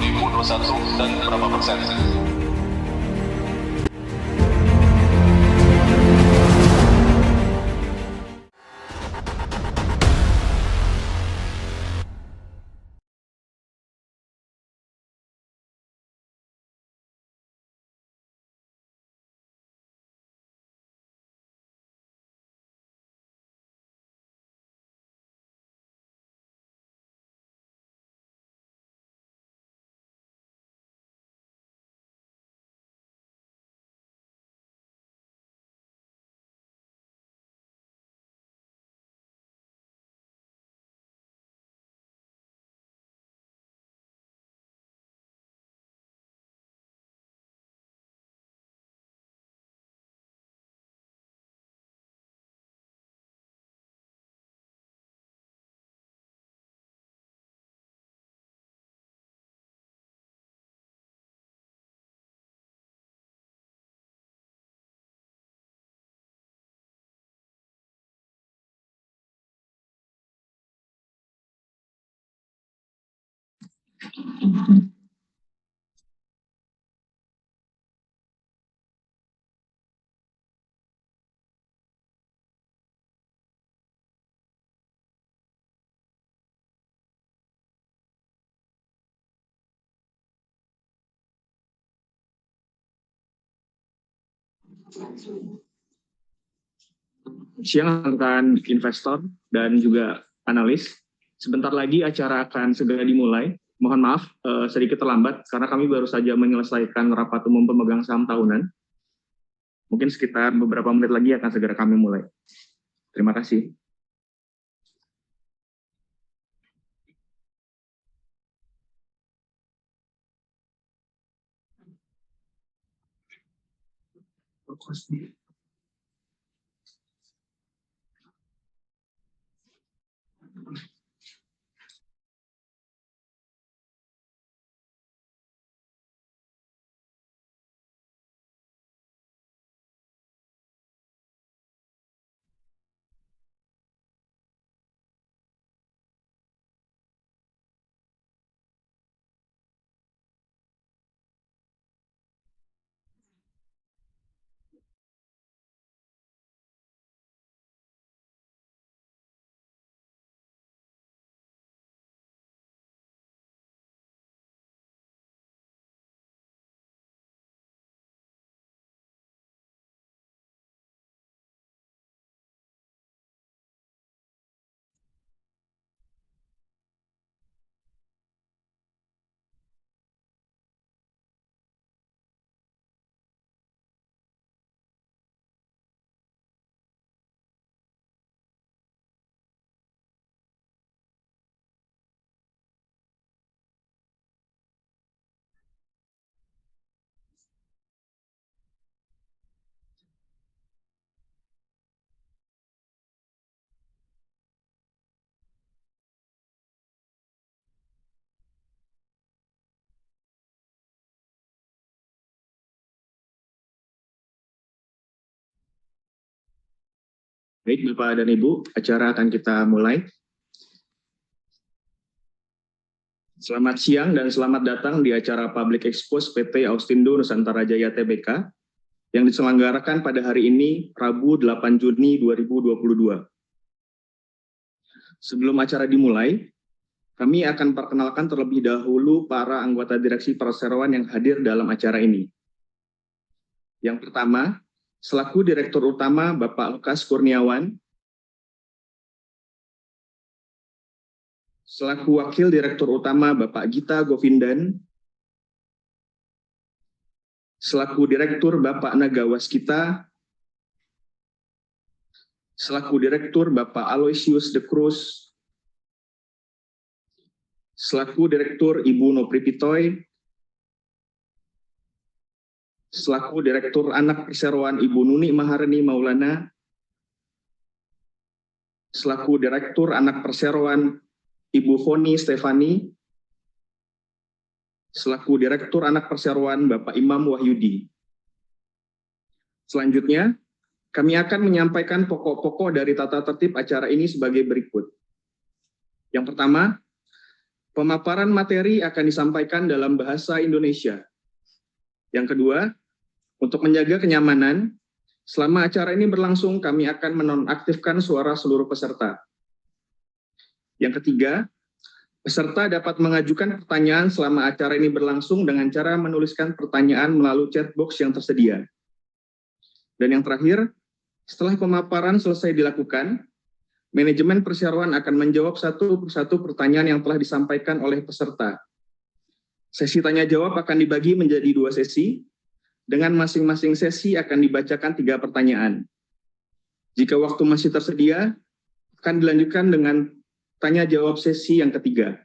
2021 dan berapa persen? Siang rekan investor dan juga analis. Sebentar lagi acara akan segera dimulai. Mohon maaf sedikit terlambat karena kami baru saja menyelesaikan rapat umum pemegang saham tahunan. Mungkin sekitar beberapa menit lagi akan segera kami mulai. Terima kasih. Baik, Bapak dan Ibu, acara akan kita mulai. Selamat siang dan selamat datang di acara Public Expose PT Austindo Nusantara Jaya Tbk yang diselenggarakan pada hari ini, Rabu 8 Juni 2022. Sebelum acara dimulai, kami akan perkenalkan terlebih dahulu para anggota direksi perseroan yang hadir dalam acara ini. Yang pertama, selaku Direktur Utama Bapak Lukas Kurniawan, selaku Wakil Direktur Utama Bapak Gita Govindan, selaku Direktur Bapak Naga Waskita, selaku Direktur Bapak Aloysius de Cruz, selaku Direktur Ibu Nopri Pitoy, selaku Direktur Anak Perseroan Ibu Nuni Maharani Maulana, selaku Direktur Anak Perseroan Ibu Foni Stefani, selaku Direktur Anak Perseroan Bapak Imam Wahyudi. Selanjutnya, kami akan menyampaikan pokok-pokok dari tata tertib acara ini sebagai berikut. Yang pertama, Pemaparan materi akan disampaikan dalam bahasa Indonesia. Yang kedua, untuk menjaga kenyamanan, selama acara ini berlangsung, kami akan menonaktifkan suara seluruh peserta. Yang ketiga, peserta dapat mengajukan pertanyaan selama acara ini berlangsung dengan cara menuliskan pertanyaan melalui chat box yang tersedia. Dan yang terakhir, setelah pemaparan selesai dilakukan, manajemen perseroan akan menjawab satu persatu pertanyaan yang telah disampaikan oleh peserta. Sesi tanya jawab akan dibagi menjadi 2 sesi, dengan masing-masing sesi akan dibacakan 3 pertanyaan. Jika waktu masih tersedia, akan dilanjutkan dengan tanya jawab sesi yang ketiga.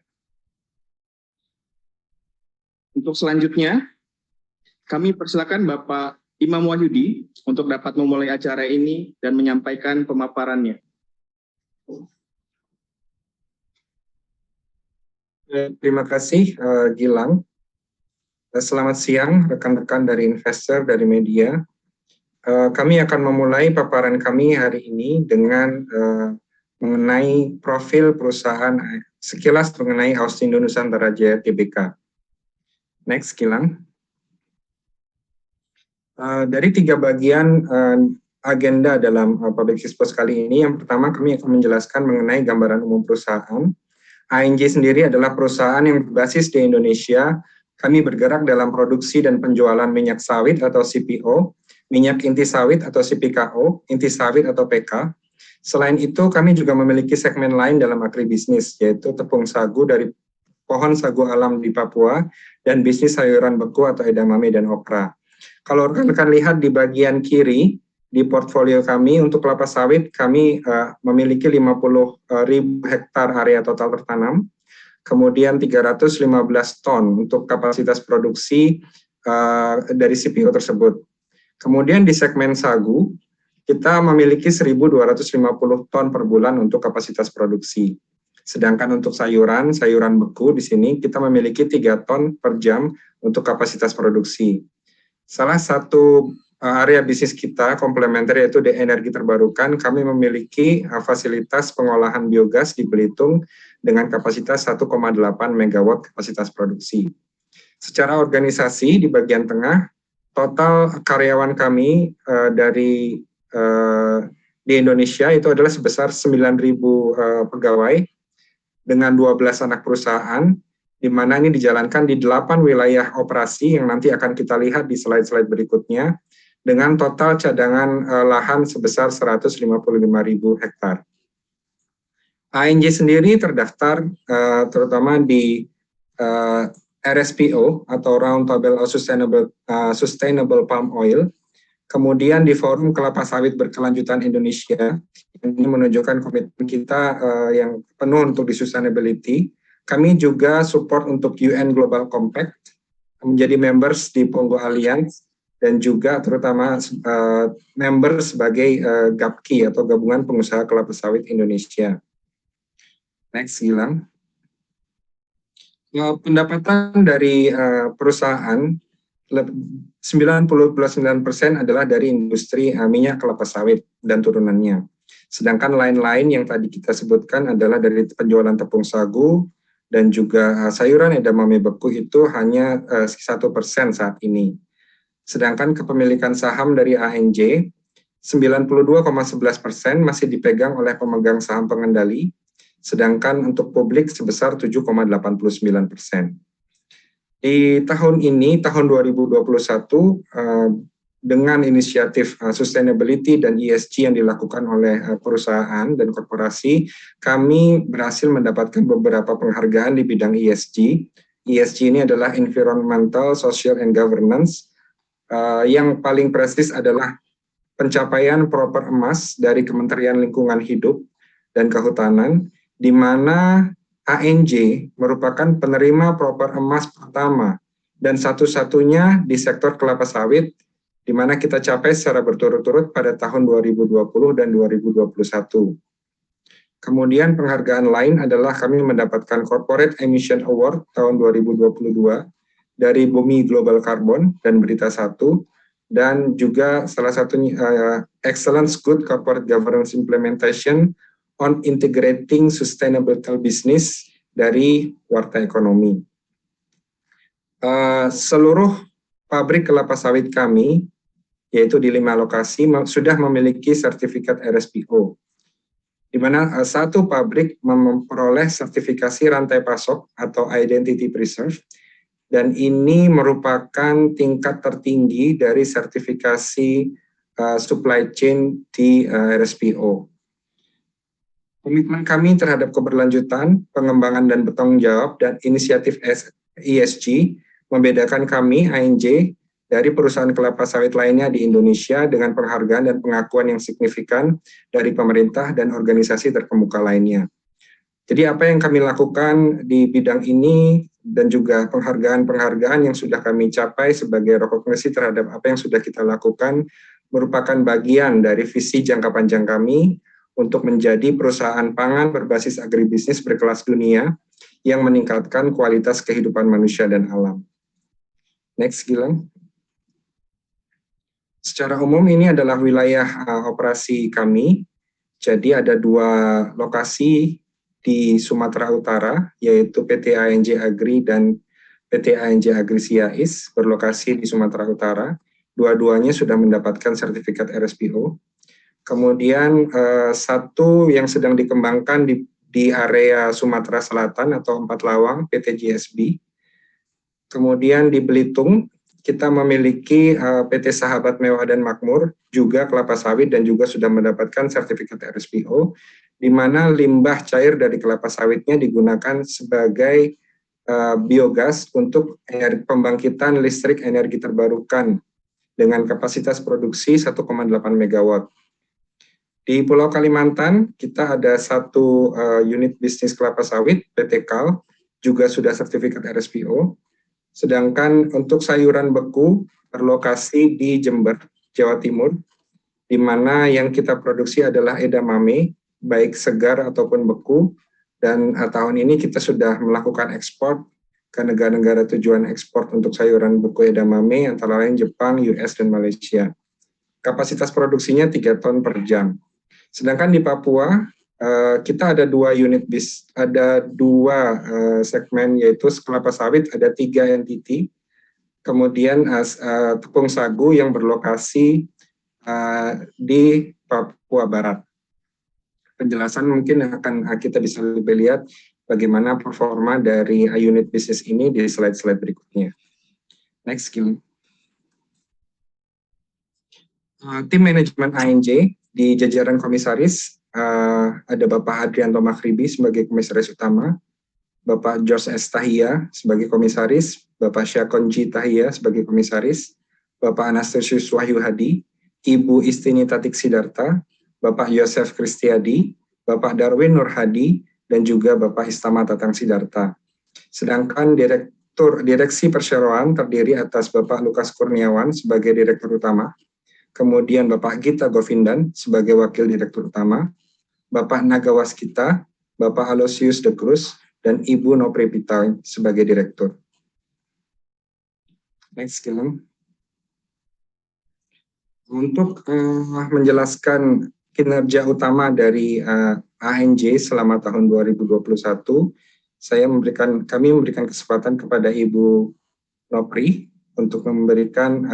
Untuk selanjutnya, kami persilakan Bapak Imam Wahyudi untuk dapat memulai acara ini dan menyampaikan pemaparannya. Terima kasih Gilang. Selamat siang rekan-rekan dari investor, dari media. Kami akan memulai paparan kami hari ini dengan mengenai profil perusahaan, sekilas mengenai Austindo Nusantara Jaya Tbk. Next, Gilang. Dari 3 bagian agenda dalam public expose kali ini, yang pertama kami akan menjelaskan mengenai gambaran umum perusahaan. ANJ sendiri adalah perusahaan yang berbasis di Indonesia. Kami bergerak dalam produksi dan penjualan minyak sawit atau CPO, minyak inti sawit atau CPKO, inti sawit atau PK. Selain itu, kami juga memiliki segmen lain dalam agribisnis, yaitu tepung sagu dari pohon sagu alam di Papua, dan bisnis sayuran beku atau edamame dan okra. Kalau rekan-rekan lihat di bagian kiri, di portfolio kami untuk kelapa sawit, kami memiliki 50.000 hektar area total tertanam, kemudian 315 ton untuk kapasitas produksi dari CPO tersebut. Kemudian di segmen sagu, kita memiliki 1.250 ton per bulan untuk kapasitas produksi. Sedangkan untuk sayuran beku di sini kita memiliki 3 ton per jam untuk kapasitas produksi. Salah satu area bisnis kita komplementer yaitu di energi terbarukan, kami memiliki fasilitas pengolahan biogas di Belitung dengan kapasitas 1,8 megawatt kapasitas produksi. Secara organisasi di bagian tengah, total karyawan kami di Indonesia itu adalah sebesar 9.000 pegawai dengan 12 anak perusahaan, di mana ini dijalankan di 8 wilayah operasi yang nanti akan kita lihat di slide-slide berikutnya, dengan total cadangan lahan sebesar 155.000 hektar. ANJ sendiri terdaftar terutama di RSPO atau Roundtable of Sustainable Palm Oil, kemudian di Forum Kelapa Sawit Berkelanjutan Indonesia. Ini menunjukkan komitmen kita yang penuh untuk di sustainability. Kami juga support untuk UN Global Compact, menjadi members di Pongo Alliance, dan juga terutama member sebagai GAPKI atau Gabungan Pengusaha Kelapa Sawit Indonesia. Next, Gilang. Pendapatan dari perusahaan 99% adalah dari industri minyak kelapa sawit dan turunannya. Sedangkan lain-lain yang tadi kita sebutkan adalah dari penjualan tepung sagu dan juga sayuran edamame beku itu hanya 1% saat ini. Sedangkan kepemilikan saham dari ANJ 92,11% masih dipegang oleh pemegang saham pengendali, sedangkan untuk publik sebesar 7,89%. Di tahun ini, tahun 2021, dengan inisiatif sustainability dan ESG yang dilakukan oleh perusahaan dan korporasi, kami berhasil mendapatkan beberapa penghargaan di bidang ESG. ESG ini adalah Environmental, Social, and Governance. Yang paling prestis adalah pencapaian proper emas dari Kementerian Lingkungan Hidup dan Kehutanan, di mana ANJ merupakan penerima proper emas pertama dan satu-satunya di sektor kelapa sawit, di mana kita capai secara berturut-turut pada tahun 2020 dan 2021. Kemudian penghargaan lain adalah kami mendapatkan Corporate Emission Award tahun 2022 dari Bumi Global Carbon dan Berita 1, dan juga salah satunya Excellence Good Corporate Governance Implementation on Integrating Sustainable Business dari Warta Ekonomi. Seluruh pabrik kelapa sawit kami, yaitu di 5 lokasi, sudah memiliki sertifikat RSPO, di mana satu pabrik memperoleh sertifikasi rantai pasok atau Identity Preserve, dan ini merupakan tingkat tertinggi dari sertifikasi supply chain di RSPO. Komitmen kami terhadap keberlanjutan, pengembangan dan bertanggung jawab, dan inisiatif ESG membedakan kami, ANJ, dari perusahaan kelapa sawit lainnya di Indonesia dengan penghargaan dan pengakuan yang signifikan dari pemerintah dan organisasi terkemuka lainnya. Jadi apa yang kami lakukan di bidang ini dan juga penghargaan-penghargaan yang sudah kami capai sebagai rekognisi terhadap apa yang sudah kita lakukan merupakan bagian dari visi jangka panjang kami untuk menjadi perusahaan pangan berbasis agribisnis berkelas dunia yang meningkatkan kualitas kehidupan manusia dan alam. Next, Gilang. Secara umum ini adalah wilayah operasi kami. Jadi ada 2 lokasi di Sumatera Utara, yaitu PT ANJ Agri dan PT ANJ Agri Siais, berlokasi di Sumatera Utara. Dua-duanya sudah mendapatkan sertifikat RSPO. Kemudian satu yang sedang dikembangkan di area Sumatera Selatan atau Empat Lawang, PT GSB. Kemudian di Belitung, kita memiliki PT Sahabat Mewah dan Makmur, juga kelapa sawit dan juga sudah mendapatkan sertifikat RSPO, di mana limbah cair dari kelapa sawitnya digunakan sebagai biogas untuk pembangkitan listrik energi terbarukan dengan kapasitas produksi 1,8 MW. Di Pulau Kalimantan, kita ada satu unit bisnis kelapa sawit, PT KAL, juga sudah sertifikat RSPO. Sedangkan untuk sayuran beku berlokasi di Jember, Jawa Timur, di mana yang kita produksi adalah edamame, baik segar ataupun beku, dan tahun ini kita sudah melakukan ekspor ke negara-negara tujuan ekspor untuk sayuran beku edamame, antara lain Jepang, US, dan Malaysia. Kapasitas produksinya 3 ton per jam. Sedangkan di Papua, kita ada 2 unit ada 2 segmen, yaitu kelapa sawit ada 3 entiti, kemudian tepung sagu yang berlokasi di Papua Barat. Penjelasan mungkin akan kita bisa lebih lihat bagaimana performa dari unit bisnis ini di slide-slide berikutnya. Next, Gil. Tim manajemen ANJ di jajaran komisaris, ada Bapak Hadrianto Makhribi sebagai komisaris utama, Bapak George S. Tahia sebagai komisaris, Bapak Syakon G. Tahia sebagai komisaris, Bapak Anastasius Wahyu Hadi, Ibu Istini Tatik Sidarta, Bapak Yosef Kristiadi, Bapak Darwin Nur Hadi, dan juga Bapak Istama Tatang Sidarta. Sedangkan Direksi Perseroan terdiri atas Bapak Lukas Kurniawan sebagai Direktur Utama, kemudian Bapak Gita Govindan sebagai Wakil Direktur Utama, Bapak Nagawaskita, Bapak Aloysius de Cruz, dan Ibu Nopri Pitai sebagai Direktur. Next, Gilang. Untuk menjelaskan kinerja utama dari ANJ selama tahun 2021, kami memberikan kesempatan kepada Ibu Nopri untuk memberikan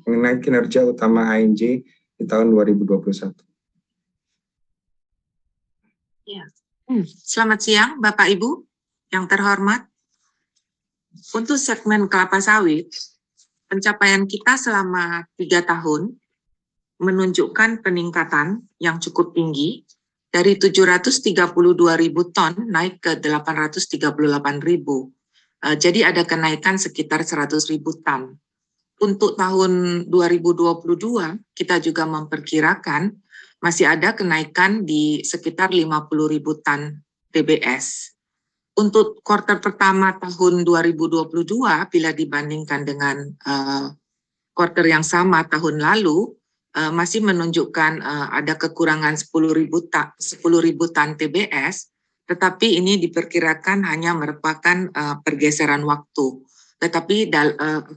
mengenai kinerja utama ANJ di tahun 2021. Ya. Selamat siang Bapak Ibu yang terhormat. Untuk segmen kelapa sawit, pencapaian kita selama 3 tahun menunjukkan peningkatan yang cukup tinggi dari 732.000 ton naik ke 838.000. Jadi ada kenaikan sekitar 100.000 ton. Untuk tahun 2022 kita juga memperkirakan masih ada kenaikan di sekitar 50.000 ton TBS. Untuk kuartal pertama tahun 2022 bila dibandingkan dengan kuartal yang sama tahun lalu, masih menunjukkan ada kekurangan 10.000 ton TBS, tetapi ini diperkirakan hanya merupakan pergeseran waktu. Tetapi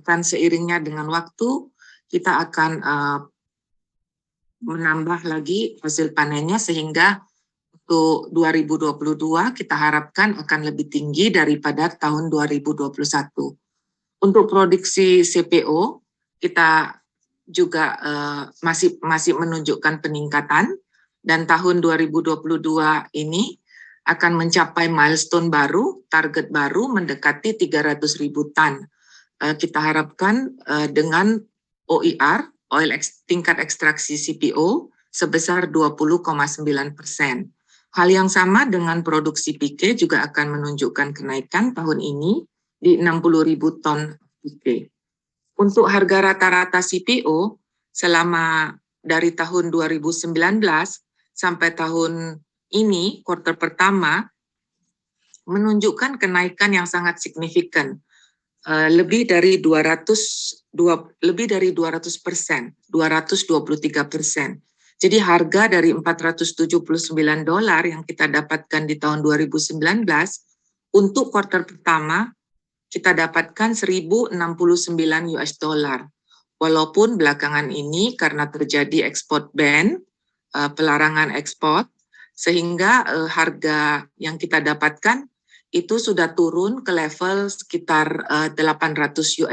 akan seiringnya dengan waktu, kita akan menambah lagi hasil panennya sehingga untuk 2022 kita harapkan akan lebih tinggi daripada tahun 2021. Untuk produksi CPO kita juga masih menunjukkan peningkatan, dan tahun 2022 ini akan mencapai milestone baru, target baru mendekati 300.000 ton. Kita harapkan dengan OER, tingkat ekstraksi CPO, sebesar 20,9%. Hal yang sama dengan produksi PK juga akan menunjukkan kenaikan tahun ini di 60.000 ton PK. Untuk harga rata-rata CPO selama dari tahun 2019 sampai tahun ini, kuartal pertama, menunjukkan kenaikan yang sangat signifikan. Lebih dari 200%, 223%. Jadi harga dari $479 yang kita dapatkan di tahun 2019 untuk kuartal pertama kita dapatkan $1.069. Walaupun belakangan ini karena terjadi ekspor ban, pelarangan ekspor, sehingga harga yang kita dapatkan itu sudah turun ke level sekitar $800.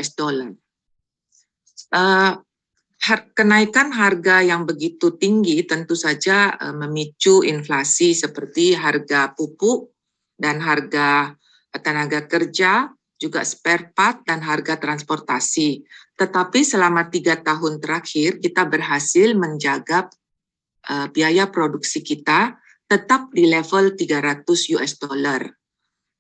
Kenaikan harga yang begitu tinggi tentu saja memicu inflasi seperti harga pupuk dan harga tenaga kerja, juga spare part dan harga transportasi. Tetapi selama 3 tahun terakhir kita berhasil menjaga biaya produksi kita tetap di level $300.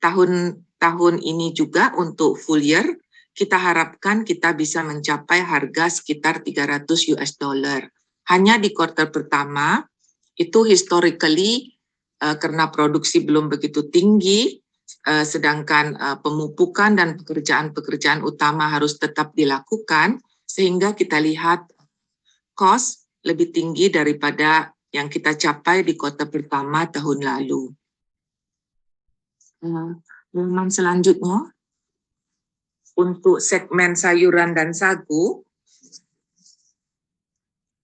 Tahun ini juga untuk full year kita harapkan kita bisa mencapai harga sekitar $300. Hanya di kuartal pertama itu historically karena produksi belum begitu tinggi, sedangkan pemupukan dan pekerjaan-pekerjaan utama harus tetap dilakukan, sehingga kita lihat cost lebih tinggi daripada yang kita capai di kuartal pertama tahun lalu. Halaman selanjutnya, untuk segmen sayuran dan sagu,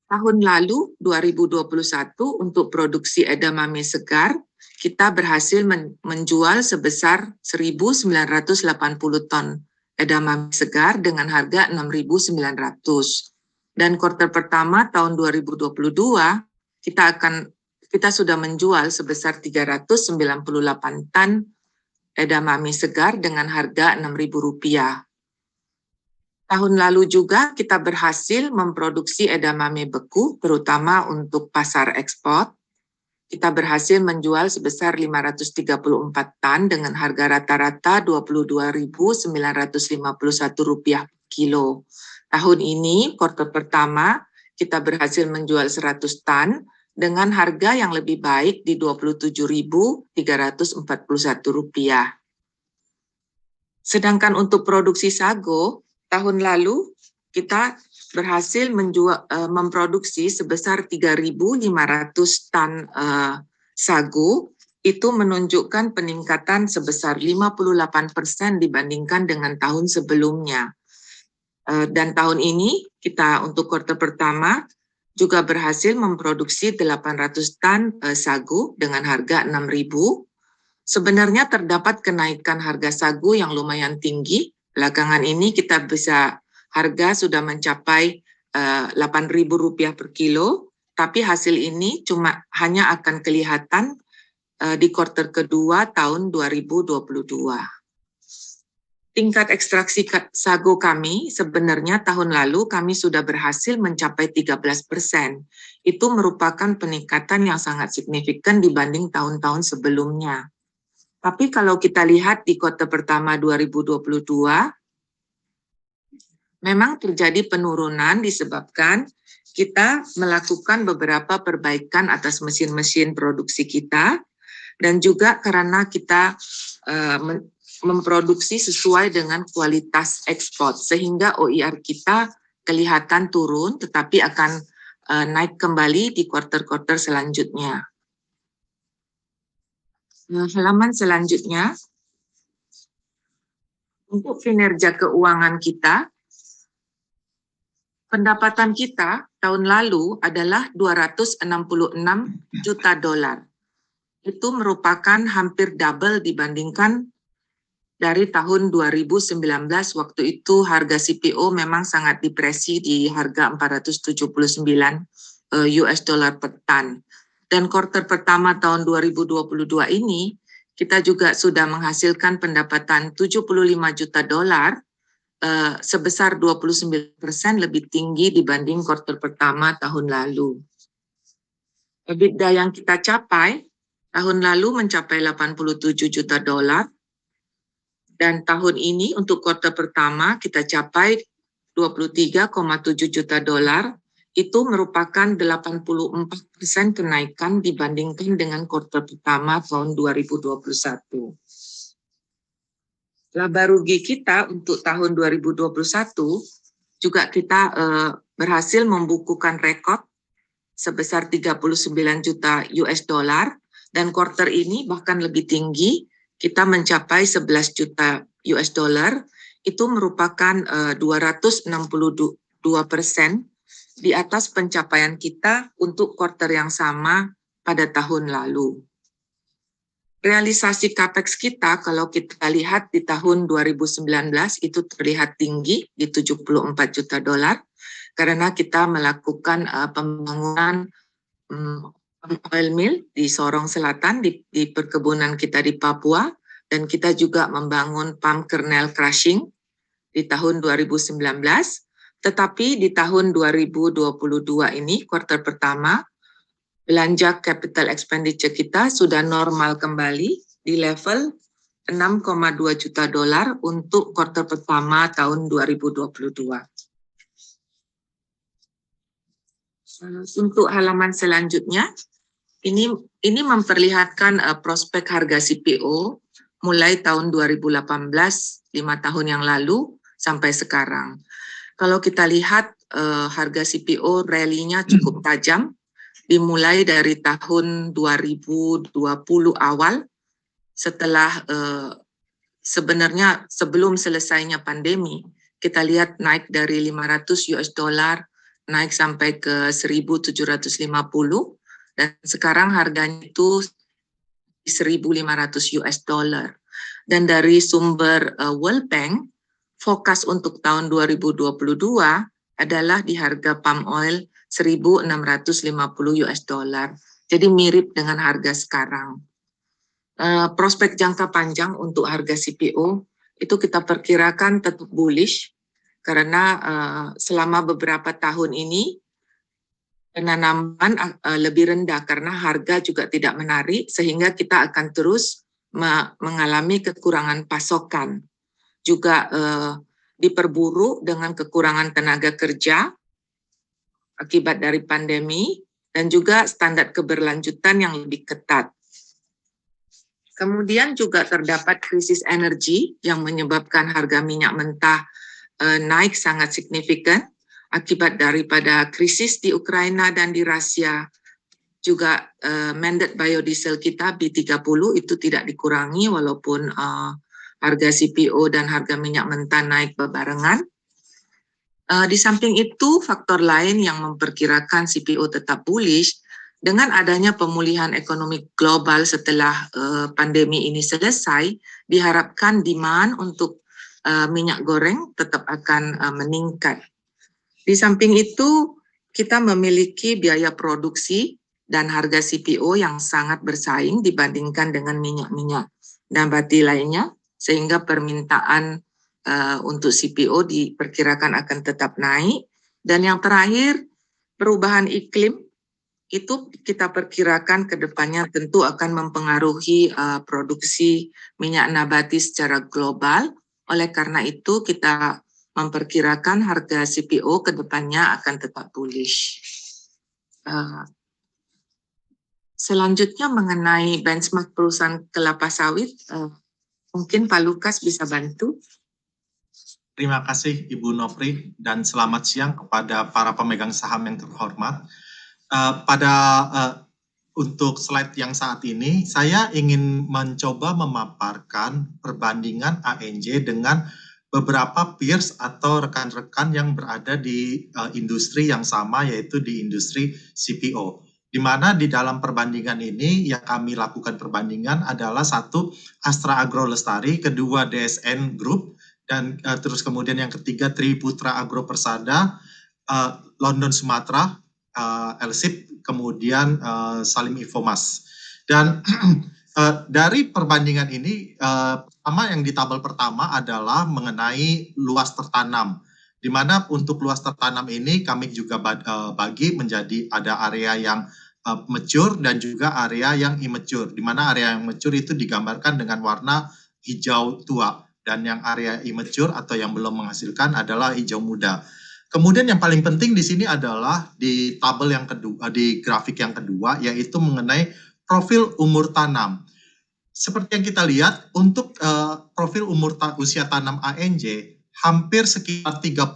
tahun lalu 2021 untuk produksi edamame segar, kita berhasil menjual sebesar 1.980 ton edamame segar dengan harga 6.900. Dan kuartal pertama tahun 2022 kita sudah menjual sebesar 398 ton edamame segar dengan harga Rp6.000. Tahun lalu juga kita berhasil memproduksi edamame beku, terutama untuk pasar ekspor. Kita berhasil menjual sebesar 534 ton dengan harga rata-rata Rp22.951 per kilo. Tahun ini, kuartal pertama, kita berhasil menjual 100 ton dengan harga yang lebih baik di Rp27.341. Sedangkan untuk produksi sago, tahun lalu kita berhasil memproduksi sebesar 3.500 ton sagu, itu menunjukkan peningkatan sebesar 58% dibandingkan dengan tahun sebelumnya. Dan tahun ini kita untuk kuartal pertama juga berhasil memproduksi 800 ton sagu dengan harga 6.000. Sebenarnya terdapat kenaikan harga sagu yang lumayan tinggi. Belakangan ini kita bisa harga sudah mencapai Rp8.000 per kilo, tapi hasil ini hanya akan kelihatan di kuartal kedua tahun 2022. Tingkat ekstraksi sagu kami sebenarnya tahun lalu kami sudah berhasil mencapai 13%. Itu merupakan peningkatan yang sangat signifikan dibanding tahun-tahun sebelumnya. Tapi kalau kita lihat di kuartal pertama 2022, memang terjadi penurunan disebabkan kita melakukan beberapa perbaikan atas mesin-mesin produksi kita, dan juga karena kita memproduksi sesuai dengan kualitas ekspor, sehingga OER kita kelihatan turun, tetapi akan naik kembali di kuartal-kuartal selanjutnya. Halaman selanjutnya, untuk kinerja keuangan kita, pendapatan kita tahun lalu adalah $266 juta. itu merupakan hampir double dibandingkan dari tahun 2019. Waktu itu harga CPO memang sangat depresi di harga 479 US dollar per ton. Dan kuartal pertama tahun 2022 ini kita juga sudah menghasilkan pendapatan 75 juta dolar, sebesar 29% lebih tinggi dibanding kuartal pertama tahun lalu. EBITDA yang kita capai tahun lalu mencapai 87 juta dolar, dan tahun ini untuk kuartal pertama kita capai 23,7 juta dolar, itu merupakan 84% kenaikan dibandingkan dengan kuartal pertama tahun 2021. Laba rugi kita untuk tahun 2021 juga kita berhasil membukukan rekor sebesar 39 juta US dollar, dan kuartal ini bahkan lebih tinggi, kita mencapai 11 juta US dollar, itu merupakan 262% di atas pencapaian kita untuk kuartal yang sama pada tahun lalu. Realisasi CAPEX kita kalau kita lihat di tahun 2019 itu terlihat tinggi di 74 juta dolar karena kita melakukan pembangunan oil mill di Sorong Selatan di perkebunan kita di Papua, dan kita juga membangun palm kernel crushing di tahun 2019. Tetapi di tahun 2022 ini, kuartal pertama, belanja capital expenditure kita sudah normal kembali di level 6,2 juta dolar untuk kuartal pertama tahun 2022. Untuk halaman selanjutnya, ini memperlihatkan prospek harga CPO mulai tahun 2018, 5 tahun yang lalu, sampai sekarang. Kalau kita lihat harga CPO rally-nya cukup tajam, dimulai dari tahun 2020 awal, setelah sebenarnya sebelum selesainya pandemi, kita lihat naik dari 500 US dollar, naik sampai ke 1.750, dan sekarang harganya itu 1.500 US dollar. Dan dari sumber World Bank, fokus untuk tahun 2022 adalah di harga palm oil 1.650 US dollar. Jadi mirip dengan harga sekarang. Prospek jangka panjang untuk harga CPO itu kita perkirakan tetap bullish karena selama beberapa tahun ini penanaman lebih rendah karena harga juga tidak menarik, sehingga kita akan terus mengalami kekurangan pasokan. Juga diperburuk dengan kekurangan tenaga kerja akibat dari pandemi, dan juga standar keberlanjutan yang lebih ketat. Kemudian juga terdapat krisis energi yang menyebabkan harga minyak mentah naik sangat signifikan akibat daripada krisis di Ukraina dan di Rusia. Juga mandate biodiesel kita B30 itu tidak dikurangi walaupun harga CPO dan harga minyak mentah naik bebarengan. Di samping itu, faktor lain yang memperkirakan CPO tetap bullish, dengan adanya pemulihan ekonomi global setelah pandemi ini selesai, diharapkan demand untuk minyak goreng tetap akan meningkat. Di samping itu, kita memiliki biaya produksi dan harga CPO yang sangat bersaing dibandingkan dengan minyak-minyak nabati lainnya, sehingga permintaan untuk CPO diperkirakan akan tetap naik. Dan yang terakhir, perubahan iklim itu kita perkirakan ke depannya tentu akan mempengaruhi produksi minyak nabati secara global. Oleh karena itu, kita memperkirakan harga CPO ke depannya akan tetap bullish. Selanjutnya mengenai benchmark perusahaan kelapa sawit, mungkin Pak Lukas bisa bantu. Terima kasih Ibu Nofri dan selamat siang kepada para pemegang saham yang terhormat. Untuk slide yang saat ini, saya ingin mencoba memaparkan perbandingan ANJ dengan beberapa peers atau rekan-rekan yang berada di industri yang sama, yaitu di industri CPO. di mana di dalam perbandingan ini yang kami lakukan perbandingan adalah satu Astra Agro Lestari, kedua DSN Group, dan terus kemudian yang ketiga Triputra Agro Persada, London Sumatera, LSIP, kemudian Salim Infomas. Dan dari perbandingan ini, pertama yang di tabel pertama adalah mengenai luas tertanam, di mana untuk luas tertanam ini kami juga bagi menjadi ada area yang mature dan juga area yang immature, di mana area yang mature itu digambarkan dengan warna hijau tua, dan yang area immature atau yang belum menghasilkan adalah hijau muda. Kemudian yang paling penting di sini adalah di tabel yang kedua, di grafik yang kedua, yaitu mengenai profil umur tanam. Seperti yang kita lihat, untuk profil usia tanam ANJ, hampir sekitar 34%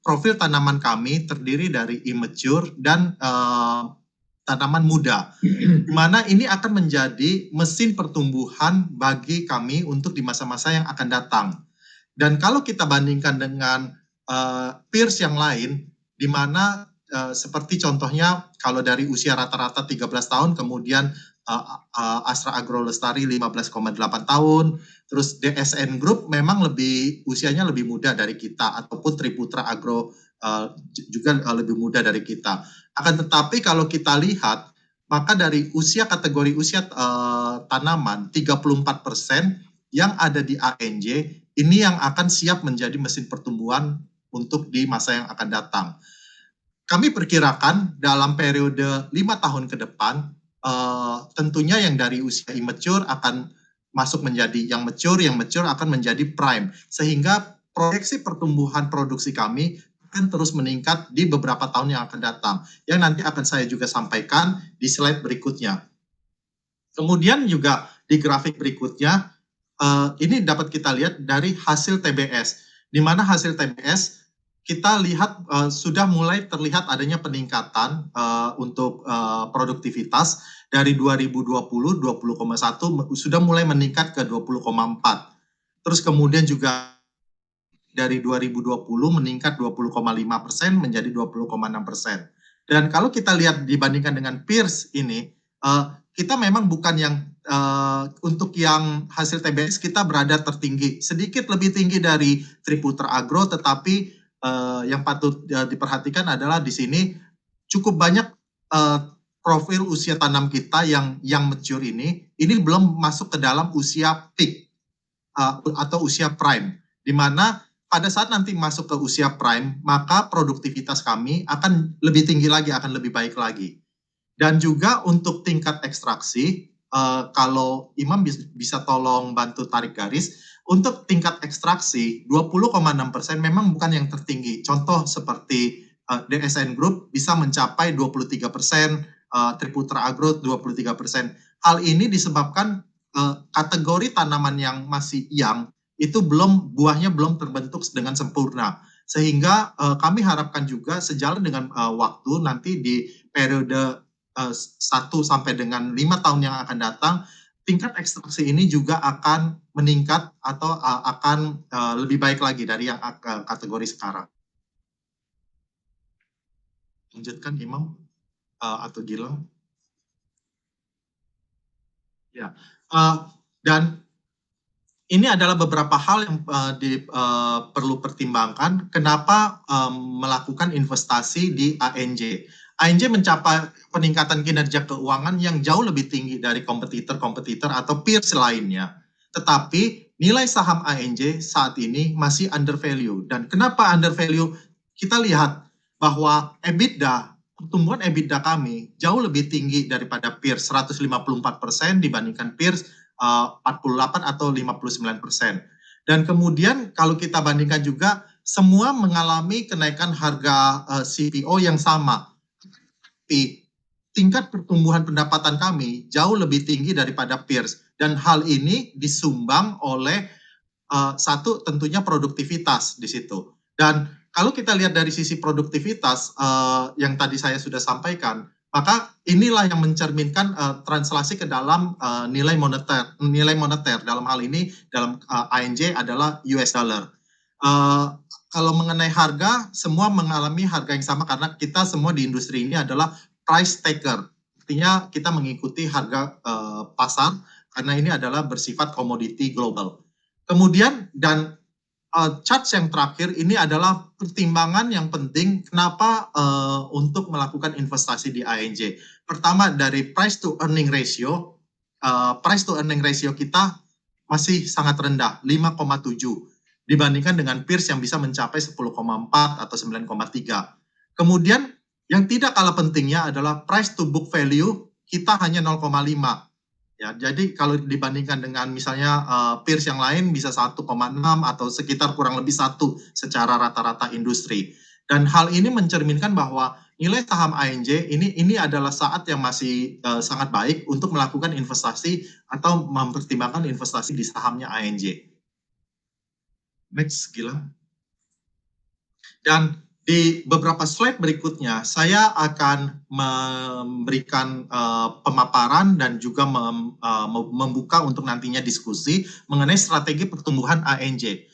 profil tanaman kami terdiri dari immature dan tanaman muda, di mana ini akan menjadi mesin pertumbuhan bagi kami untuk di masa-masa yang akan datang. Dan kalau kita bandingkan dengan peers yang lain, di mana seperti contohnya kalau dari usia rata-rata 13 tahun, kemudian Astra Agro Lestari 15,8 tahun, terus DSN Group memang usianya lebih muda dari kita, ataupun Triputra Agro juga lebih muda dari kita. Akan tetapi kalau kita lihat, maka dari kategori usia tanaman 34% yang ada di ANJ, ini yang akan siap menjadi mesin pertumbuhan untuk di masa yang akan datang. Kami perkirakan dalam periode 5 tahun ke depan, tentunya yang dari usia immature akan masuk menjadi yang mature akan menjadi prime, sehingga proyeksi pertumbuhan produksi kami akan terus meningkat di beberapa tahun yang akan datang, yang nanti akan saya juga sampaikan di slide berikutnya. Kemudian juga di grafik berikutnya, ini dapat kita lihat dari hasil TBS, di mana hasil TBS kita lihat sudah mulai terlihat adanya peningkatan untuk produktivitas dari 2020 20,1 sudah mulai meningkat ke 20,4. Terus kemudian juga dari 2020 meningkat 20,5% menjadi 20,6%. Dan kalau kita lihat dibandingkan dengan peers ini, kita memang bukan yang untuk yang hasil TBS kita berada tertinggi, sedikit lebih tinggi dari Triputra Agro, tetapi yang patut diperhatikan adalah di sini cukup banyak profil usia tanam kita yang mature ini belum masuk ke dalam usia peak atau usia prime, di mana pada saat nanti masuk ke usia prime, maka produktivitas kami akan lebih tinggi lagi, akan lebih baik lagi. Dan juga untuk tingkat ekstraksi, kalau Imam bisa tolong bantu tarik garis, untuk tingkat ekstraksi 20,6% memang bukan yang tertinggi. Contoh seperti DSN Group bisa mencapai 23%, Triputra Agro 23%. Hal ini disebabkan kategori tanaman yang masih young itu buahnya belum terbentuk dengan sempurna. Sehingga kami harapkan juga sejalan dengan waktu nanti di periode 1 sampai dengan 5 tahun yang akan datang, tingkat ekstraksi ini juga akan meningkat atau akan lebih baik lagi dari yang kategori sekarang. Lanjutkan Imam atau Gilang. Ya, dan ini adalah beberapa hal yang perlu pertimbangkan kenapa melakukan investasi di ANJ. ANJ mencapai peningkatan kinerja keuangan yang jauh lebih tinggi dari kompetitor atau peers lainnya. Tetapi nilai saham ANJ saat ini masih under value. Dan kenapa under value? Kita lihat bahwa pertumbuhan EBITDA kami jauh lebih tinggi daripada peers, 154% dibandingkan peers 48 atau 59%. Dan kemudian kalau kita bandingkan juga, semua mengalami kenaikan harga CPO yang sama. Tapi tingkat pertumbuhan pendapatan kami jauh lebih tinggi daripada peers, dan hal ini disumbang oleh satu tentunya produktivitas di situ. Dan kalau kita lihat dari sisi produktivitas yang tadi saya sudah sampaikan, maka inilah yang mencerminkan translasi ke dalam nilai moneter dalam hal ini dalam ANJ adalah US dollar. Kalau mengenai harga, semua mengalami harga yang sama karena kita semua di industri ini adalah price taker. Artinya kita mengikuti harga pasar karena ini adalah bersifat komoditi global. Kemudian dan charts yang terakhir ini adalah pertimbangan yang penting kenapa untuk melakukan investasi di INJ. Pertama dari price to earning ratio, price to earning ratio kita masih sangat rendah, 5,7 dibandingkan dengan peers yang bisa mencapai 10,4 atau 9,3. Kemudian yang tidak kalah pentingnya adalah price to book value kita hanya 0,5. Ya, jadi kalau dibandingkan dengan misalnya peers yang lain bisa 1,6 atau sekitar kurang lebih 1 secara rata-rata industri. Dan hal ini mencerminkan bahwa nilai saham INJ ini adalah saat yang masih sangat baik untuk melakukan investasi atau mempertimbangkan investasi di sahamnya INJ. Next, Gilang. Dan di beberapa slide berikutnya, saya akan memberikan pemaparan dan juga membuka untuk nantinya diskusi mengenai strategi pertumbuhan INJ.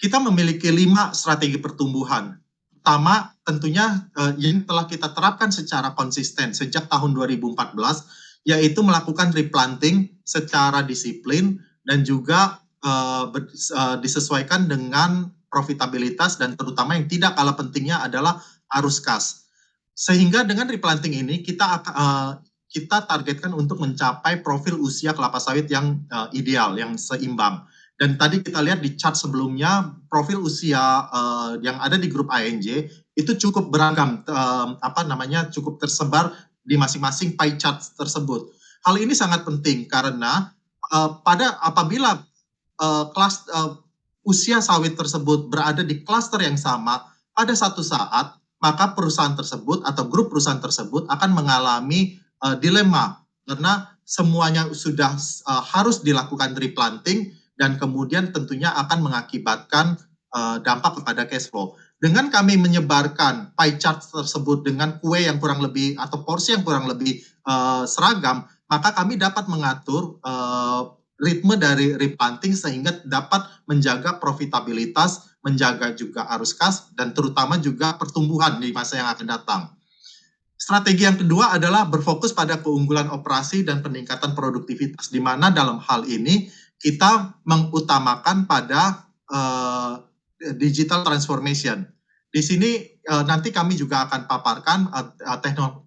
Kita memiliki 5 strategi pertumbuhan. Pertama, tentunya yang telah kita terapkan secara konsisten sejak tahun 2014, yaitu melakukan replanting secara disiplin dan juga disesuaikan dengan profitabilitas dan terutama yang tidak kalah pentingnya adalah arus kas. Sehingga dengan replanting ini kita targetkan untuk mencapai profil usia kelapa sawit yang ideal, yang seimbang. Dan tadi kita lihat di chart sebelumnya profil usia yang ada di grup INJ itu cukup beragam, cukup tersebar di masing-masing pie chart tersebut. Hal ini sangat penting karena apabila usia sawit tersebut berada di klaster yang sama, pada satu saat maka perusahaan tersebut atau grup perusahaan tersebut akan mengalami dilema karena semuanya sudah harus dilakukan replanting dan kemudian tentunya akan mengakibatkan dampak kepada cash flow. Dengan kami menyebarkan pie chart tersebut dengan kue yang kurang lebih atau porsi yang kurang lebih seragam, maka kami dapat mengatur ritme dari replanting sehingga dapat menjaga profitabilitas, menjaga juga arus kas, dan terutama juga pertumbuhan di masa yang akan datang. Strategi yang kedua adalah berfokus pada keunggulan operasi dan peningkatan produktivitas, di mana dalam hal ini kita mengutamakan pada digital transformation. Di sini nanti kami juga akan paparkan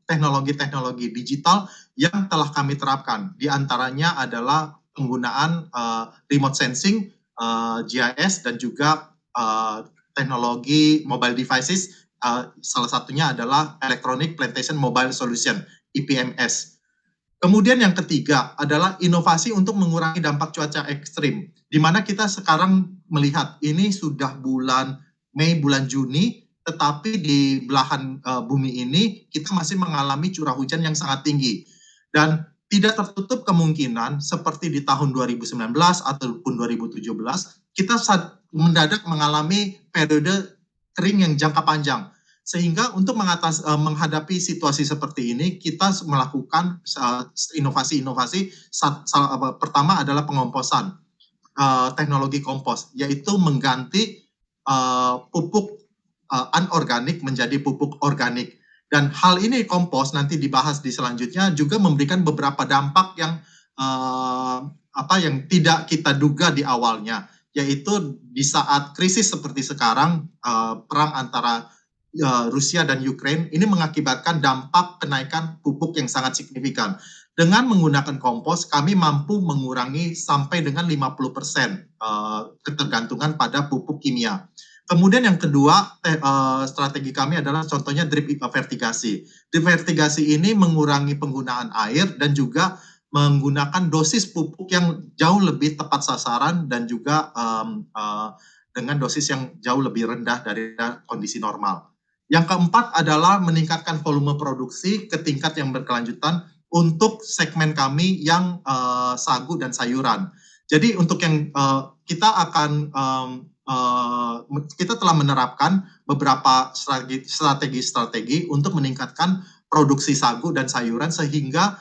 teknologi-teknologi digital yang telah kami terapkan. Di antaranya adalah penggunaan remote sensing, GIS, dan juga teknologi mobile devices, salah satunya adalah Electronic Plantation Mobile Solution, EPMS. Kemudian yang ketiga adalah inovasi untuk mengurangi dampak cuaca ekstrim, di mana kita sekarang melihat ini sudah bulan Mei, bulan Juni, tetapi di belahan bumi ini kita masih mengalami curah hujan yang sangat tinggi. Dan tidak tertutup kemungkinan seperti di tahun 2019 ataupun 2017, kita mendadak mengalami periode kering yang jangka panjang. Sehingga untuk menghadapi situasi seperti ini, kita melakukan inovasi-inovasi. Pertama adalah pengomposan, teknologi kompos, yaitu mengganti pupuk anorganik menjadi pupuk organik. Dan hal ini kompos nanti dibahas di selanjutnya juga memberikan beberapa dampak yang yang tidak kita duga di awalnya, yaitu di saat krisis seperti sekarang, perang antara Rusia dan Ukraina ini mengakibatkan dampak kenaikan pupuk yang sangat signifikan. Dengan menggunakan kompos, kami mampu mengurangi sampai dengan 50% ketergantungan pada pupuk kimia. Kemudian yang kedua, strategi kami adalah contohnya drip vertigasi. Drip vertigasi ini mengurangi penggunaan air dan juga menggunakan dosis pupuk yang jauh lebih tepat sasaran dan juga dengan dosis yang jauh lebih rendah dari kondisi normal. Yang keempat adalah meningkatkan volume produksi ke tingkat yang berkelanjutan untuk segmen kami yang sagu dan sayuran. Jadi untuk yang kita akan kita telah menerapkan beberapa strategi-strategi untuk meningkatkan produksi sagu dan sayuran sehingga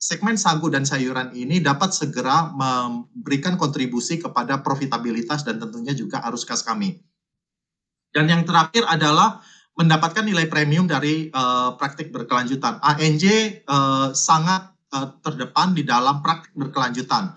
segmen sagu dan sayuran ini dapat segera memberikan kontribusi kepada profitabilitas dan tentunya juga arus kas kami. Dan yang terakhir adalah mendapatkan nilai premium dari praktik berkelanjutan. ANJ sangat terdepan di dalam praktik berkelanjutan.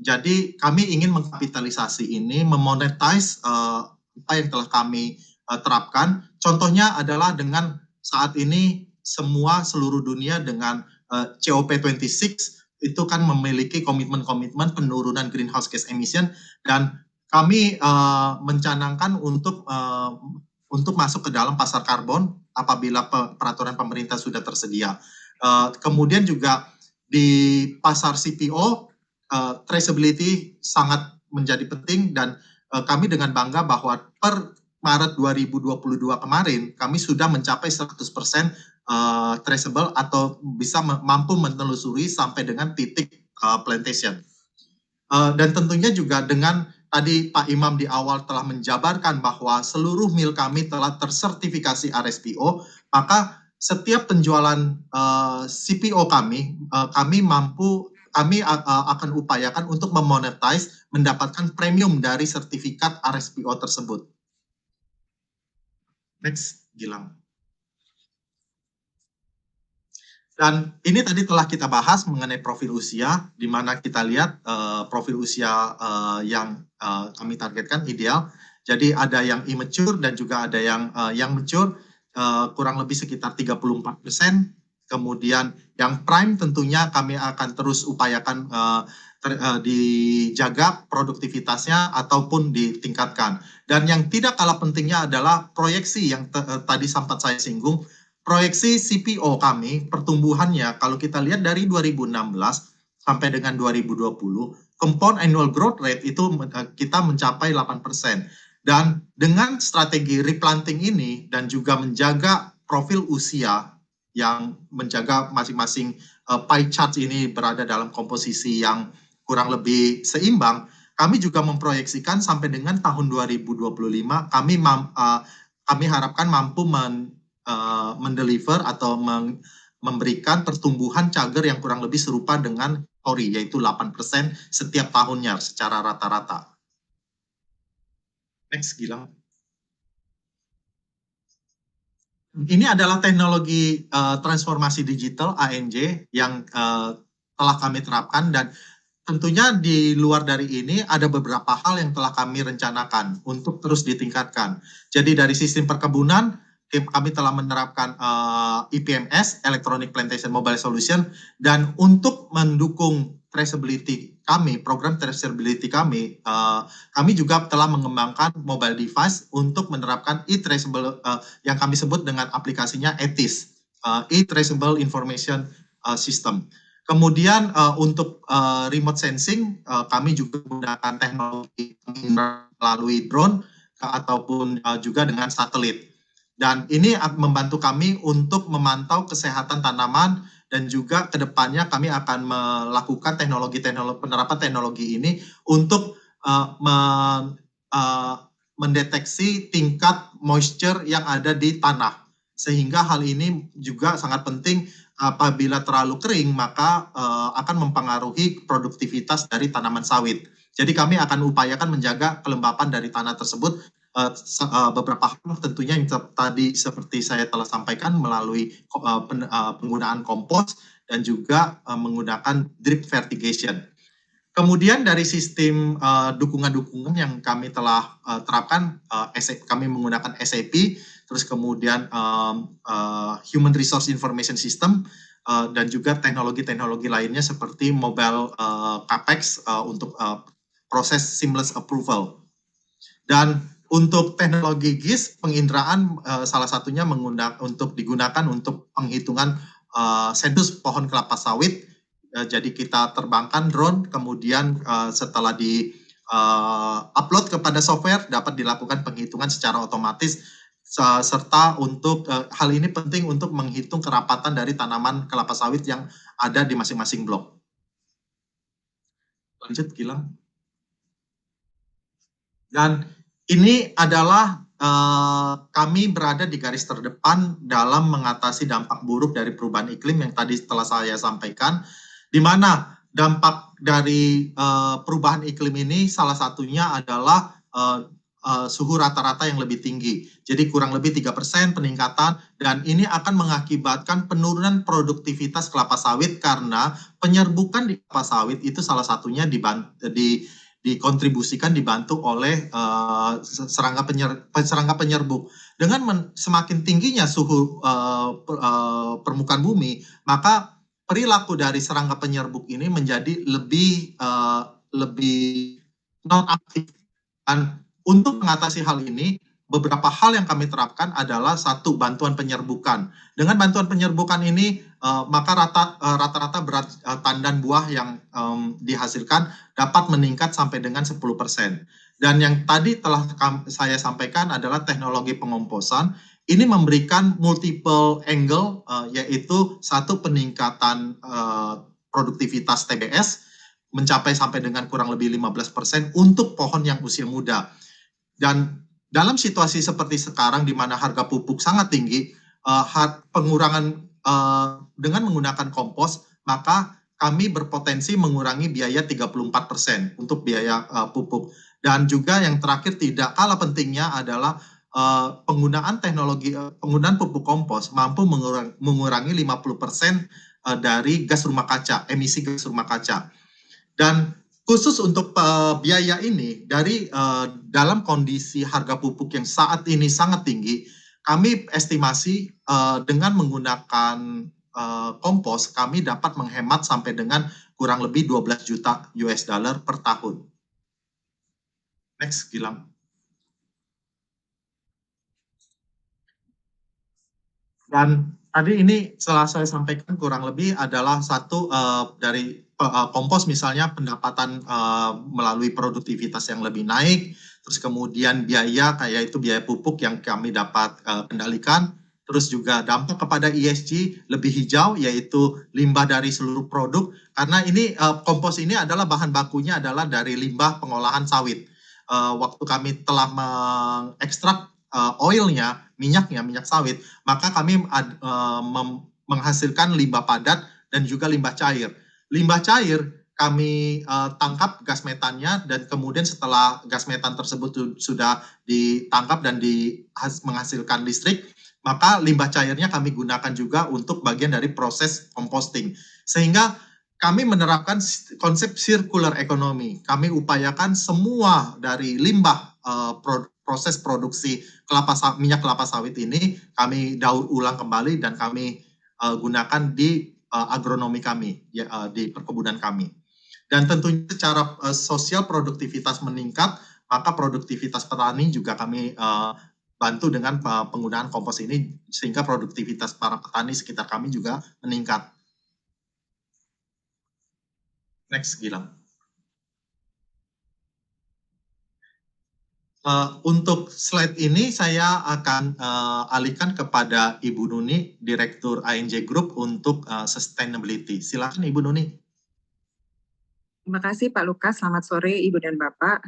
Jadi kami ingin mengkapitalisasi ini, memonetize apa yang telah kami terapkan. Contohnya adalah dengan saat ini seluruh dunia dengan COP26 itu kan memiliki komitmen-komitmen penurunan greenhouse gas emission, dan kami mencanangkan untuk masuk ke dalam pasar karbon apabila peraturan pemerintah sudah tersedia. Kemudian juga di pasar CPO, traceability sangat menjadi penting, dan kami dengan bangga bahwa per Maret 2022 kemarin kami sudah mencapai 100% traceable atau bisa mampu menelusuri sampai dengan titik plantation. Dan tentunya juga dengan tadi Pak Imam di awal telah menjabarkan bahwa seluruh mil kami telah tersertifikasi RSPO, maka setiap penjualan CPO kami akan upayakan untuk memonetize, mendapatkan premium dari sertifikat RSPO tersebut. Next, Gilang. Dan ini tadi telah kita bahas mengenai profil usia, di mana kita lihat profil usia yang kami targetkan ideal. Jadi ada yang immature dan juga ada yang mature, kurang lebih sekitar 34%. Kemudian yang prime tentunya kami akan terus upayakan dijaga produktivitasnya ataupun ditingkatkan. Dan yang tidak kalah pentingnya adalah proyeksi yang tadi sempat saya singgung. Proyeksi CPO kami, pertumbuhannya, kalau kita lihat dari 2016 sampai dengan 2020, compound annual growth rate itu kita mencapai 8%. Dan dengan strategi replanting ini dan juga menjaga profil usia yang menjaga masing-masing pie chart ini berada dalam komposisi yang kurang lebih seimbang, kami juga memproyeksikan sampai dengan tahun 2025 kami harapkan mampu mendeliver atau memberikan pertumbuhan CAGR yang kurang lebih serupa dengan Tori, yaitu 8% setiap tahunnya secara rata-rata. Next, Gilang. Ini adalah teknologi transformasi digital ANJ yang telah kami terapkan, dan tentunya di luar dari ini ada beberapa hal yang telah kami rencanakan untuk terus ditingkatkan. Jadi dari sistem perkebunan, kami telah menerapkan EPMS, Electronic Plantation Mobile Solution, dan untuk mendukung traceability kami, program traceability kami juga telah mengembangkan mobile device untuk menerapkan e-traceable yang kami sebut dengan aplikasinya ETIS, e-traceable information system. Kemudian untuk remote sensing, kami juga menggunakan teknologi melalui drone ataupun juga dengan satelit. Dan ini membantu kami untuk memantau kesehatan tanaman, dan juga kedepannya kami akan melakukan penerapan teknologi ini untuk mendeteksi tingkat moisture yang ada di tanah. Sehingga hal ini juga sangat penting. Apabila terlalu kering, maka akan mempengaruhi produktivitas dari tanaman sawit. Jadi kami akan upayakan menjaga kelembapan dari tanah tersebut. Beberapa hal tentunya yang tadi seperti saya telah sampaikan melalui penggunaan kompos dan juga menggunakan drip fertigation. Kemudian dari sistem dukungan-dukungan yang kami telah terapkan, kami menggunakan SAP, terus kemudian Human Resource Information System, dan juga teknologi-teknologi lainnya seperti mobile CAPEX untuk proses seamless approval. Dan untuk teknologi GIS, penginderaan salah satunya untuk digunakan untuk penghitungan sensus pohon kelapa sawit. Jadi kita terbangkan drone, kemudian setelah di-upload kepada software, dapat dilakukan penghitungan secara otomatis, serta untuk hal ini penting untuk menghitung kerapatan dari tanaman kelapa sawit yang ada di masing-masing blok. Lanjut, Gilang. Dan ini adalah kami berada di garis terdepan dalam mengatasi dampak buruk dari perubahan iklim yang tadi telah saya sampaikan, di mana dampak dari perubahan iklim ini salah satunya adalah suhu rata-rata yang lebih tinggi. Jadi kurang lebih 3% peningkatan, dan ini akan mengakibatkan penurunan produktivitas kelapa sawit karena penyerbukan di kelapa sawit itu salah satunya dikontribusikan dibantu oleh serangga penyerbuk. Dengan semakin tingginya suhu permukaan bumi, maka perilaku dari serangga penyerbuk ini menjadi lebih non-aktif. Dan untuk mengatasi hal ini, beberapa hal yang kami terapkan adalah satu, bantuan penyerbukan. Dengan bantuan penyerbukan ini, maka rata-rata berat tandan buah yang dihasilkan dapat meningkat sampai dengan 10%. Dan yang tadi telah saya sampaikan adalah teknologi pengomposan. Ini memberikan multiple angle, yaitu satu, peningkatan produktivitas TBS mencapai sampai dengan kurang lebih 15% untuk pohon yang usia muda. Dan dalam situasi seperti sekarang di mana harga pupuk sangat tinggi, pengurangan dengan menggunakan kompos, maka kami berpotensi mengurangi biaya 34% untuk biaya pupuk. Dan juga yang terakhir tidak kalah pentingnya adalah penggunaan pupuk kompos mampu mengurangi 50% dari gas rumah kaca, emisi gas rumah kaca. Dan khusus untuk biaya ini, dalam kondisi harga pupuk yang saat ini sangat tinggi, kami estimasi dengan menggunakan kompos, kami dapat menghemat sampai dengan kurang lebih 12 juta US dollar per tahun. Next, Gilang. Dan tadi ini setelah saya sampaikan kurang lebih adalah satu dari kompos misalnya pendapatan melalui produktivitas yang lebih naik, terus kemudian biaya kayak itu biaya pupuk yang kami dapat kendalikan, terus juga dampak kepada ESG lebih hijau yaitu limbah dari seluruh produk, karena ini kompos ini adalah bahan bakunya adalah dari limbah pengolahan sawit. Waktu kami telah mengekstrak minyak sawit, maka kami menghasilkan limbah padat dan juga limbah cair. Limbah cair kami tangkap gas metannya, dan kemudian setelah gas metan tersebut sudah ditangkap dan menghasilkan listrik, maka limbah cairnya kami gunakan juga untuk bagian dari proses composting. Sehingga kami menerapkan konsep circular economy. Kami upayakan semua dari limbah proses produksi minyak kelapa sawit ini kami daur ulang kembali dan kami gunakan di agronomi kami, di perkebunan kami. Dan tentunya secara sosial produktivitas meningkat, maka produktivitas petani juga kami bantu dengan penggunaan kompos ini, sehingga produktivitas para petani sekitar kami juga meningkat. Next, Gilang. Untuk slide ini saya akan alihkan kepada Ibu Nuni, Direktur ANJ Group untuk Sustainability. Silakan Ibu Nuni. Terima kasih Pak Lukas, selamat sore Ibu dan Bapak.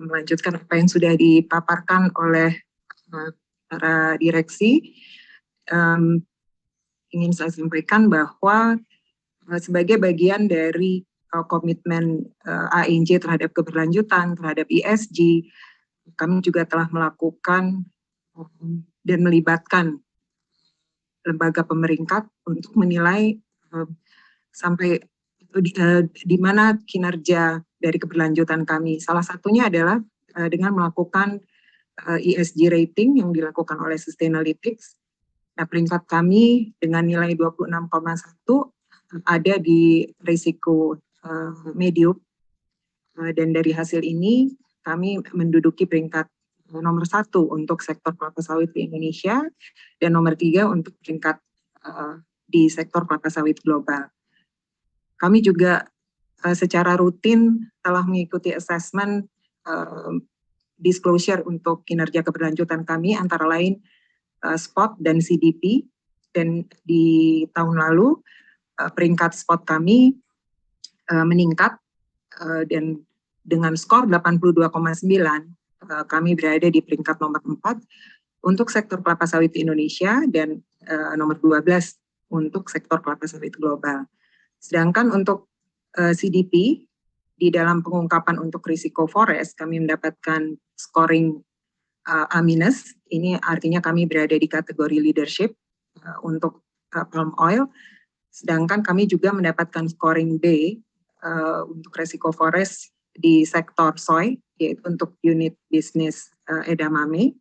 Melanjutkan apa yang sudah dipaparkan oleh para direksi, ingin saya sampaikan bahwa sebagai bagian dari komitmen ANJ terhadap keberlanjutan, terhadap ESG, kami juga telah melakukan dan melibatkan lembaga pemerintah untuk menilai sampai di mana kinerja dari keberlanjutan kami. Salah satunya adalah dengan melakukan ESG rating yang dilakukan oleh Sustainalytics. Nah, peringkat kami dengan nilai 26,1 ada di risiko medium, dan dari hasil ini kami menduduki peringkat nomor 1 untuk sektor kelapa sawit di Indonesia dan nomor 3 untuk peringkat di sektor kelapa sawit global. Kami juga secara rutin telah mengikuti assessment disclosure untuk kinerja keberlanjutan kami, antara lain SPOT dan CDP, dan di tahun lalu peringkat SPOT kami meningkat dan dengan skor 82,9, kami berada di peringkat nomor 4 untuk sektor kelapa sawit di Indonesia dan nomor 12 untuk sektor kelapa sawit global. Sedangkan untuk CDP di dalam pengungkapan untuk risiko forest kami mendapatkan scoring A-. Ini artinya kami berada di kategori leadership untuk palm oil. Sedangkan kami juga mendapatkan scoring B untuk risiko forest di sektor soy, yaitu untuk unit bisnis edamame.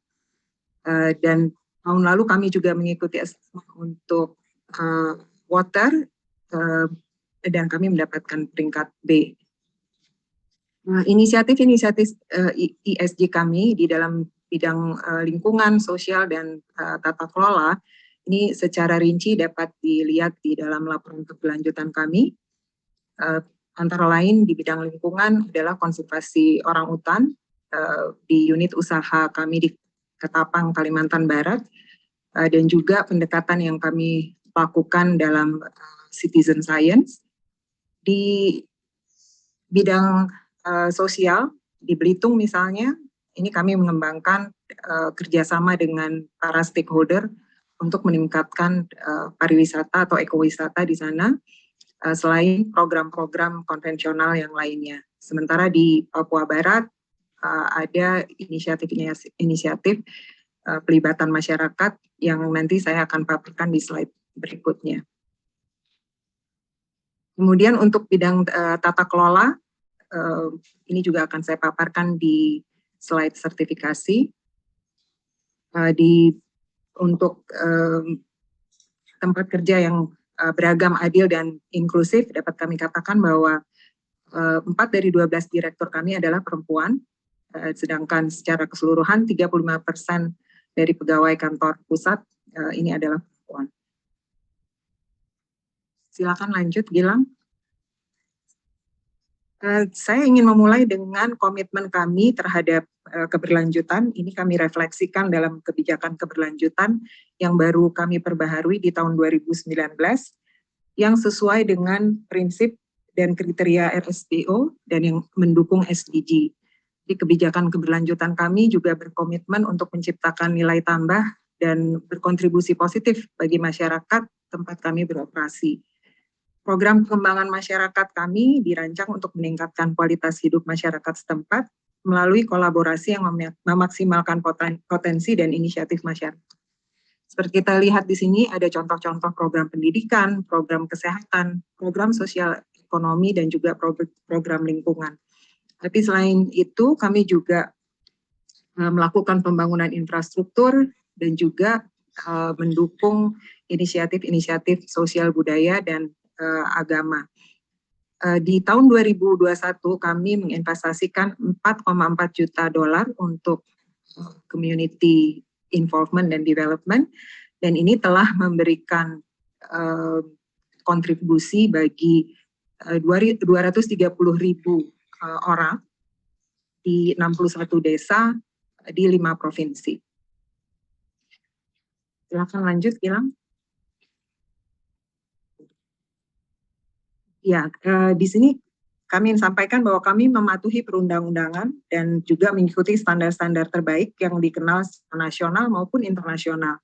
Dan tahun lalu kami juga mengikuti assessment untuk water dan kami mendapatkan peringkat B. Inisiatif-inisiatif ESG kami di dalam bidang lingkungan, sosial, dan tata kelola ini secara rinci dapat dilihat di dalam laporan keberlanjutan kami. Antara lain di bidang lingkungan adalah konservasi orang utan di unit usaha kami di Ketapang, Kalimantan Barat, dan juga pendekatan yang kami lakukan dalam citizen science. Di bidang sosial, di Belitung misalnya, ini kami mengembangkan kerjasama dengan para stakeholder untuk meningkatkan pariwisata atau ekowisata di sana, selain program-program konvensional yang lainnya. Sementara di Papua Barat ada inisiatif pelibatan masyarakat yang nanti saya akan paparkan di slide berikutnya. Kemudian untuk bidang tata kelola, ini juga akan saya paparkan di slide sertifikasi. Untuk tempat kerja yang beragam, adil, dan inklusif, dapat kami katakan bahwa 4 dari 12 direktur kami adalah perempuan, sedangkan secara keseluruhan 35% dari pegawai kantor pusat ini adalah perempuan. Silakan lanjut, Gilang. Saya ingin memulai dengan komitmen kami terhadap keberlanjutan. Ini kami refleksikan dalam kebijakan keberlanjutan yang baru kami perbaharui di tahun 2019, yang sesuai dengan prinsip dan kriteria RSPO dan yang mendukung SDG. Di kebijakan keberlanjutan kami juga berkomitmen untuk menciptakan nilai tambah dan berkontribusi positif bagi masyarakat tempat kami beroperasi. Program pengembangan masyarakat kami dirancang untuk meningkatkan kualitas hidup masyarakat setempat melalui kolaborasi yang memaksimalkan potensi dan inisiatif masyarakat. Seperti kita lihat di sini ada contoh-contoh program pendidikan, program kesehatan, program sosial ekonomi, dan juga program lingkungan. Tapi selain itu kami juga melakukan pembangunan infrastruktur dan juga mendukung inisiatif-inisiatif sosial budaya dan agama. Di tahun 2021 kami menginvestasikan $4,4 juta untuk community involvement dan development, dan ini telah memberikan kontribusi bagi 230.000 orang di 61 desa di 5 provinsi. Silakan lanjut, Gilang. Ya, di sini kami sampaikan bahwa kami mematuhi perundang-undangan dan juga mengikuti standar-standar terbaik yang dikenal secara nasional maupun internasional.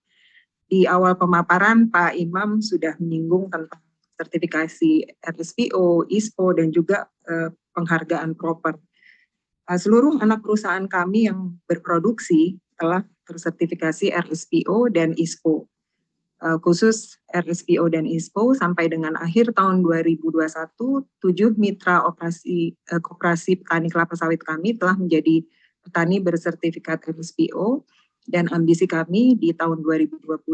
Di awal pemaparan, Pak Imam sudah menyinggung tentang sertifikasi RSPO, ISPO, dan juga penghargaan proper. Seluruh anak perusahaan kami yang berproduksi telah tersertifikasi RSPO dan ISPO. Khusus RSPO dan ISPO sampai dengan akhir tahun 2021, 7 mitra koperasi petani kelapa sawit kami telah menjadi petani bersertifikat RSPO, dan ambisi kami di tahun 2025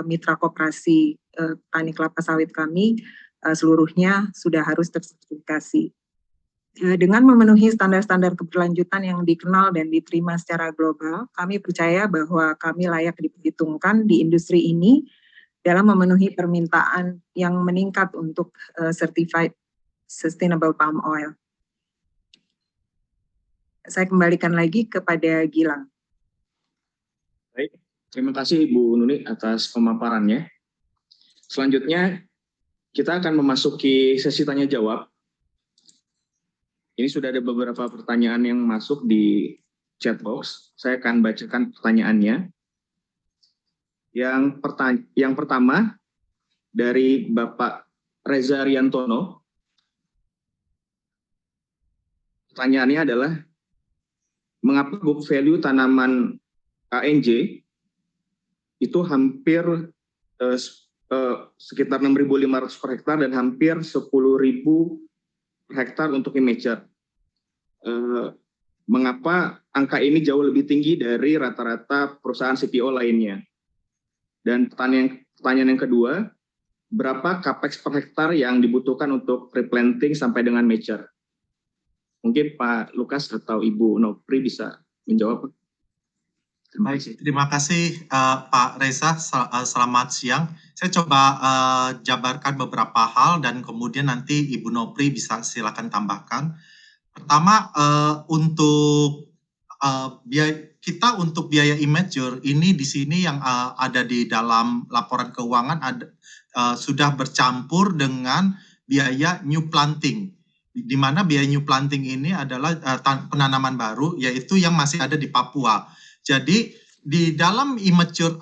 mitra koperasi petani kelapa sawit kami seluruhnya sudah harus tersertifikasi. Dengan memenuhi standar-standar keberlanjutan yang dikenal dan diterima secara global, kami percaya bahwa kami layak diperhitungkan di industri ini dalam memenuhi permintaan yang meningkat untuk certified sustainable palm oil. Saya kembalikan lagi kepada Gilang. Baik, terima kasih Bu Nuni atas pemaparannya. Selanjutnya, kita akan memasuki sesi tanya-jawab. Ini sudah ada beberapa pertanyaan yang masuk di chat box. Saya akan bacakan pertanyaannya. Yang pertama dari Bapak Reza Riantono. Pertanyaannya adalah, mengapa book value tanaman ANJ itu hampir sekitar 6.500 per hektar dan hampir 10.000 per hektar untuk immature. Mengapa angka ini jauh lebih tinggi dari rata-rata perusahaan CPO lainnya? Dan pertanyaan yang kedua, berapa capex per hektar yang dibutuhkan untuk replanting sampai dengan mature? Mungkin Pak Lukas atau Ibu Nopri bisa menjawab. Terima kasih Pak Reza, selamat siang. Saya coba jabarkan beberapa hal dan kemudian nanti Ibu Nopri bisa silakan tambahkan. Pertama, untuk biaya immature ini di sini yang ada di dalam laporan keuangan sudah bercampur dengan biaya new planting, di mana biaya new planting ini adalah penanaman baru, yaitu yang masih ada di Papua. Jadi di dalam immature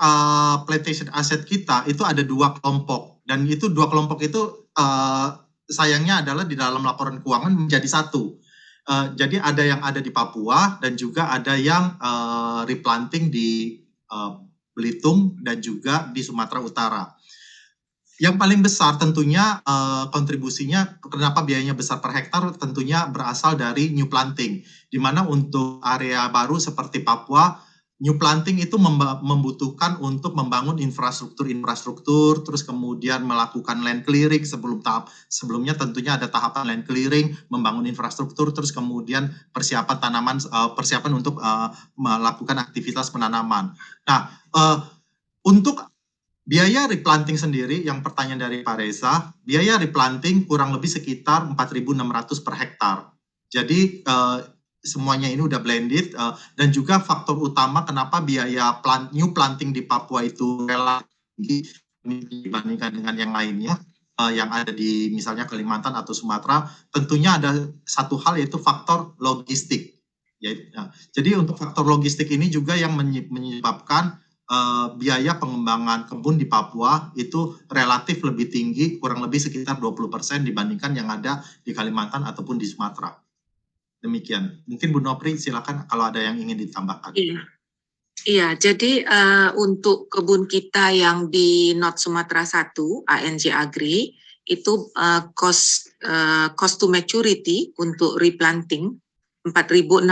plantation asset kita itu ada 2 kelompok, dan itu 2 kelompok itu sayangnya adalah di dalam laporan keuangan menjadi 1. Jadi ada yang ada di Papua dan juga ada yang replanting di Belitung dan juga di Sumatera Utara. Yang paling besar tentunya kontribusinya, kenapa biayanya besar per hektar, tentunya berasal dari new planting, di mana untuk area baru seperti Papua, new planting itu membutuhkan untuk membangun infrastruktur, terus kemudian melakukan land clearing sebelumnya tentunya ada tahapan land clearing, membangun infrastruktur, terus kemudian persiapan untuk melakukan aktivitas penanaman. Nah, untuk biaya replanting sendiri, yang pertanyaan dari Pak Reza, biaya replanting kurang lebih sekitar 4.600 per hektar. Jadi semuanya ini udah blended, dan juga faktor utama kenapa biaya new planting di Papua itu relatif tinggi dibandingkan dengan yang lainnya yang ada di misalnya Kalimantan atau Sumatera, tentunya ada satu hal, yaitu faktor logistik. Jadi untuk faktor logistik ini juga yang menyebabkan biaya pengembangan kebun di Papua itu relatif lebih tinggi, kurang lebih sekitar 20% dibandingkan yang ada di Kalimantan ataupun di Sumatera. Demikian. Mungkin Bu Nopri silakan kalau ada yang ingin ditambahkan. Iya, jadi untuk kebun kita yang di North Sumatera 1, ANJ Agri, itu cost to maturity untuk replanting 4.600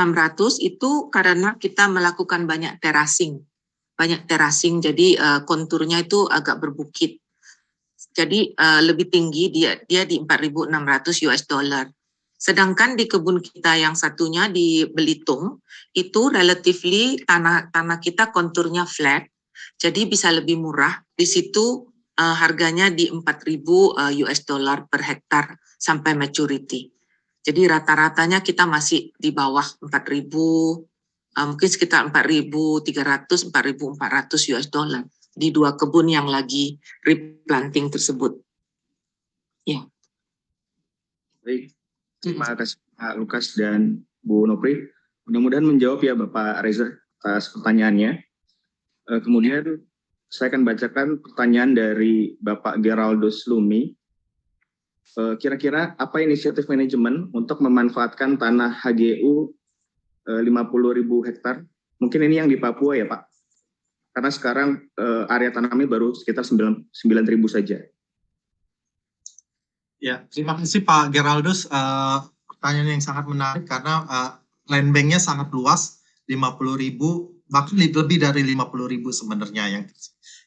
itu karena kita melakukan banyak terasing, jadi konturnya itu agak berbukit. Jadi lebih tinggi, dia di 4.600 US dollar. Sedangkan di kebun kita yang satunya di Belitung, itu relatively tanah kita konturnya flat, jadi bisa lebih murah. Di situ harganya di 4.000 US dollar per hektar sampai maturity. Jadi rata-ratanya kita masih di bawah 4.000, mungkin sekitar 4.300, 4.400 US dollar di 2 kebun yang lagi replanting tersebut. Ya. Baik. Terima kasih Pak Lukas dan Bu Nopri. Mudah-mudahan menjawab ya Bapak Reza atas pertanyaannya. Kemudian saya akan bacakan pertanyaan dari Bapak Geraldus Lumi. Kira-kira apa inisiatif manajemen untuk memanfaatkan tanah HGU 50.000 hektar? Mungkin ini yang di Papua ya Pak? Karena sekarang area tanamnya baru sekitar 9.000 saja. Ya, terima kasih Pak Geraldus. Pertanyaan yang sangat menarik karena land bank-nya sangat luas, 50.000, bahkan lebih dari 50.000 sebenarnya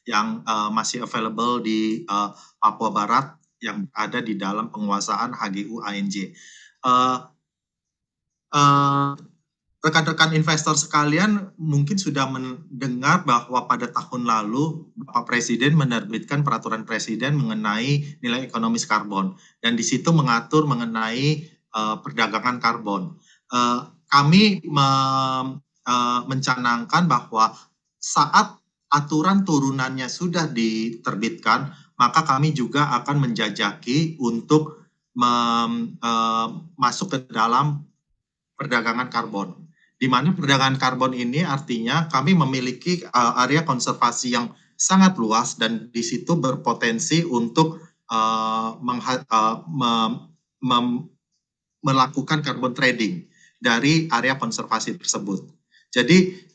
yang masih available di Papua Barat yang ada di dalam penguasaan HGU ANJ. Rekan-rekan investor sekalian mungkin sudah mendengar bahwa pada tahun lalu Bapak Presiden menerbitkan peraturan Presiden mengenai nilai ekonomis karbon, dan di situ mengatur mengenai perdagangan karbon. Kami mencanangkan bahwa saat aturan turunannya sudah diterbitkan, maka kami juga akan menjajaki untuk masuk ke dalam perdagangan karbon. Di mana perdagangan karbon ini artinya kami memiliki area konservasi yang sangat luas dan di situ berpotensi untuk melakukan carbon trading dari area konservasi tersebut. Jadi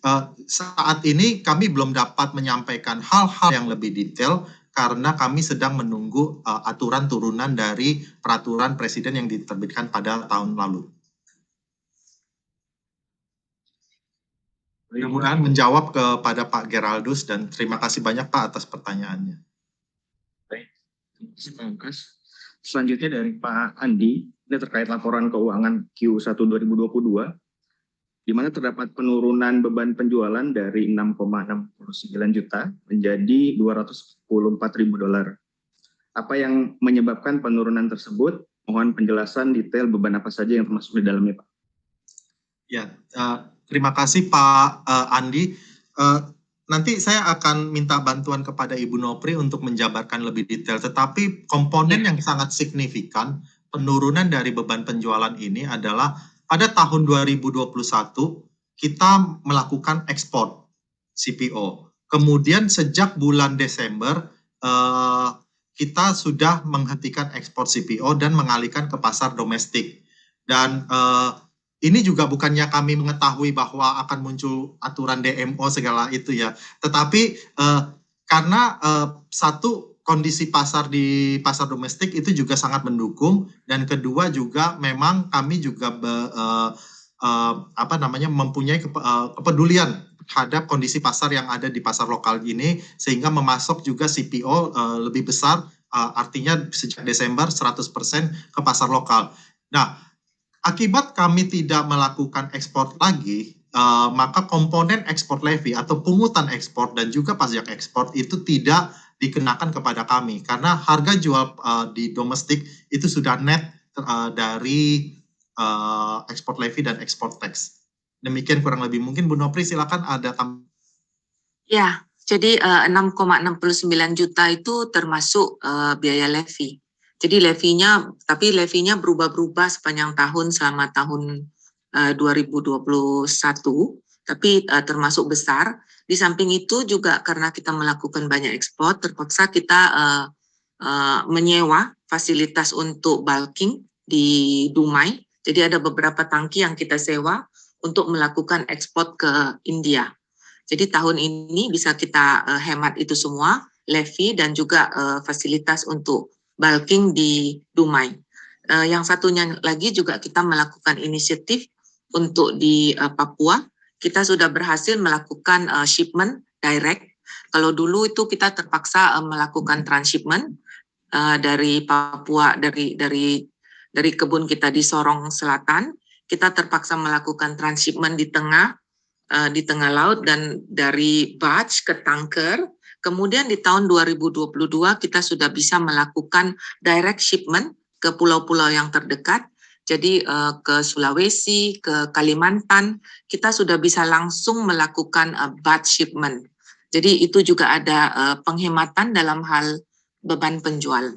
saat ini kami belum dapat menyampaikan hal-hal yang lebih detail karena kami sedang menunggu aturan turunan dari peraturan presiden yang diterbitkan pada tahun lalu. Mudah-mudahan menjawab kepada Pak Geraldus dan terima kasih banyak Pak atas pertanyaannya. Baik, terima kasih. Selanjutnya dari Pak Andi, ini terkait laporan keuangan Q1 2022, di mana terdapat penurunan beban penjualan dari 6,69 juta menjadi $214.000. Apa yang menyebabkan penurunan tersebut? Mohon penjelasan detail beban apa saja yang termasuk di dalamnya, Pak. Ya, terima kasih Pak Andi. Nanti saya akan minta bantuan kepada Ibu Nopri untuk menjabarkan lebih detail. Tetapi komponen yang sangat signifikan penurunan dari beban penjualan ini adalah pada tahun 2021 kita melakukan ekspor CPO. Kemudian sejak bulan Desember kita sudah menghentikan ekspor CPO dan mengalihkan ke pasar domestik. Dan ini juga bukannya kami mengetahui bahwa akan muncul aturan DMO segala itu ya, tetapi karena satu kondisi pasar di pasar domestik itu juga sangat mendukung dan kedua juga memang kami juga mempunyai kepedulian terhadap kondisi pasar yang ada di pasar lokal ini sehingga memasok juga CPO lebih besar, artinya sejak Desember 100% ke pasar lokal. Nah, akibat kami tidak melakukan ekspor lagi, maka komponen ekspor levy atau pungutan ekspor dan juga pajak ekspor itu tidak dikenakan kepada kami karena harga jual di domestik itu sudah net dari ekspor levy dan ekspor tax. Demikian kurang lebih. Mungkin Bu Nopri silakan ada tambah. Ya, jadi 6,69 juta itu termasuk biaya levy. Jadi levinya berubah-berubah sepanjang tahun selama tahun 2021, tapi termasuk besar. Di samping itu juga karena kita melakukan banyak ekspor, terpaksa kita menyewa fasilitas untuk bulking di Dumai. Jadi ada beberapa tangki yang kita sewa untuk melakukan ekspor ke India. Jadi tahun ini bisa kita hemat itu semua, levy dan juga fasilitas untuk bulking di Dumai. Yang satunya lagi juga kita melakukan inisiatif untuk di Papua. Kita sudah berhasil melakukan shipment direct. Kalau dulu itu kita terpaksa melakukan transshipment dari Papua, dari kebun kita di Sorong Selatan. Kita terpaksa melakukan transshipment di tengah laut dan dari batch ke tanker. Kemudian di tahun 2022 kita sudah bisa melakukan direct shipment ke pulau-pulau yang terdekat. Jadi ke Sulawesi, ke Kalimantan, kita sudah bisa langsung melakukan batch shipment. Jadi itu juga ada penghematan dalam hal beban penjualan.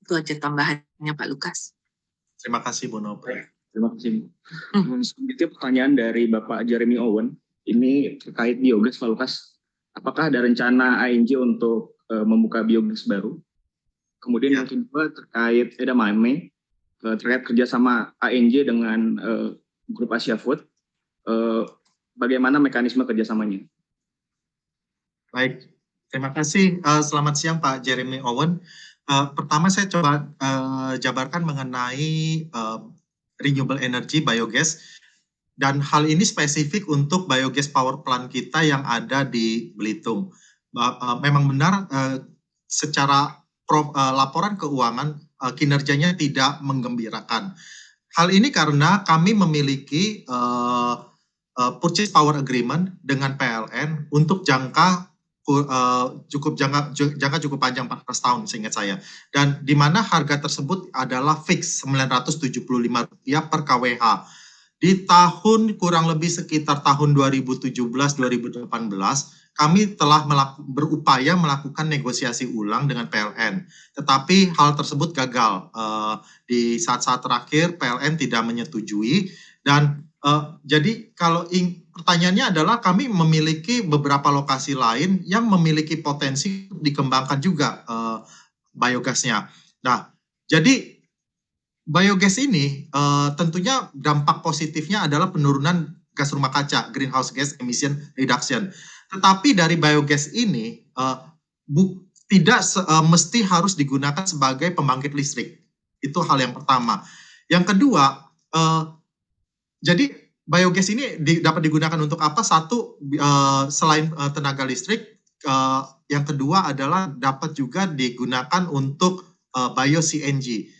Itu aja tambahannya Pak Lukas. Terima kasih Bu Nopri. Terima kasih. Selanjutnya pertanyaan dari Bapak Jeremy Owen. Ini terkait biogas, Pak Lukas. Apakah ada rencana ANJ untuk membuka biogas baru? Kemudian yang kedua terkait edamame, terkait kerjasama ANJ dengan grup Asia Food, bagaimana mekanisme kerjasamanya? Baik, terima kasih. Selamat siang Pak Jeremy Owen. Pertama saya coba jabarkan mengenai renewable energy biogas. Dan hal ini spesifik untuk biogas power plant kita yang ada di Belitung. Memang benar secara laporan keuangan kinerjanya tidak menggembirakan. Hal ini karena kami memiliki purchase power agreement dengan PLN untuk jangka cukup panjang 14 tahun seingat saya. Dan di mana harga tersebut adalah fix Rp975 per kWh. Di tahun kurang lebih sekitar tahun 2017-2018, kami telah berupaya melakukan negosiasi ulang dengan PLN. Tetapi hal tersebut gagal. Di saat-saat terakhir PLN tidak menyetujui dan Jadi kalau pertanyaannya adalah kami memiliki beberapa lokasi lain yang memiliki potensi dikembangkan juga biogasnya. Nah, jadi biogas ini tentunya dampak positifnya adalah penurunan gas rumah kaca, greenhouse gas emission reduction. Tetapi dari biogas ini tidak mesti harus digunakan sebagai pembangkit listrik. Itu hal yang pertama. Yang kedua, jadi biogas ini dapat digunakan untuk apa? Satu, selain tenaga listrik, yang kedua adalah dapat juga digunakan untuk bio-CNG.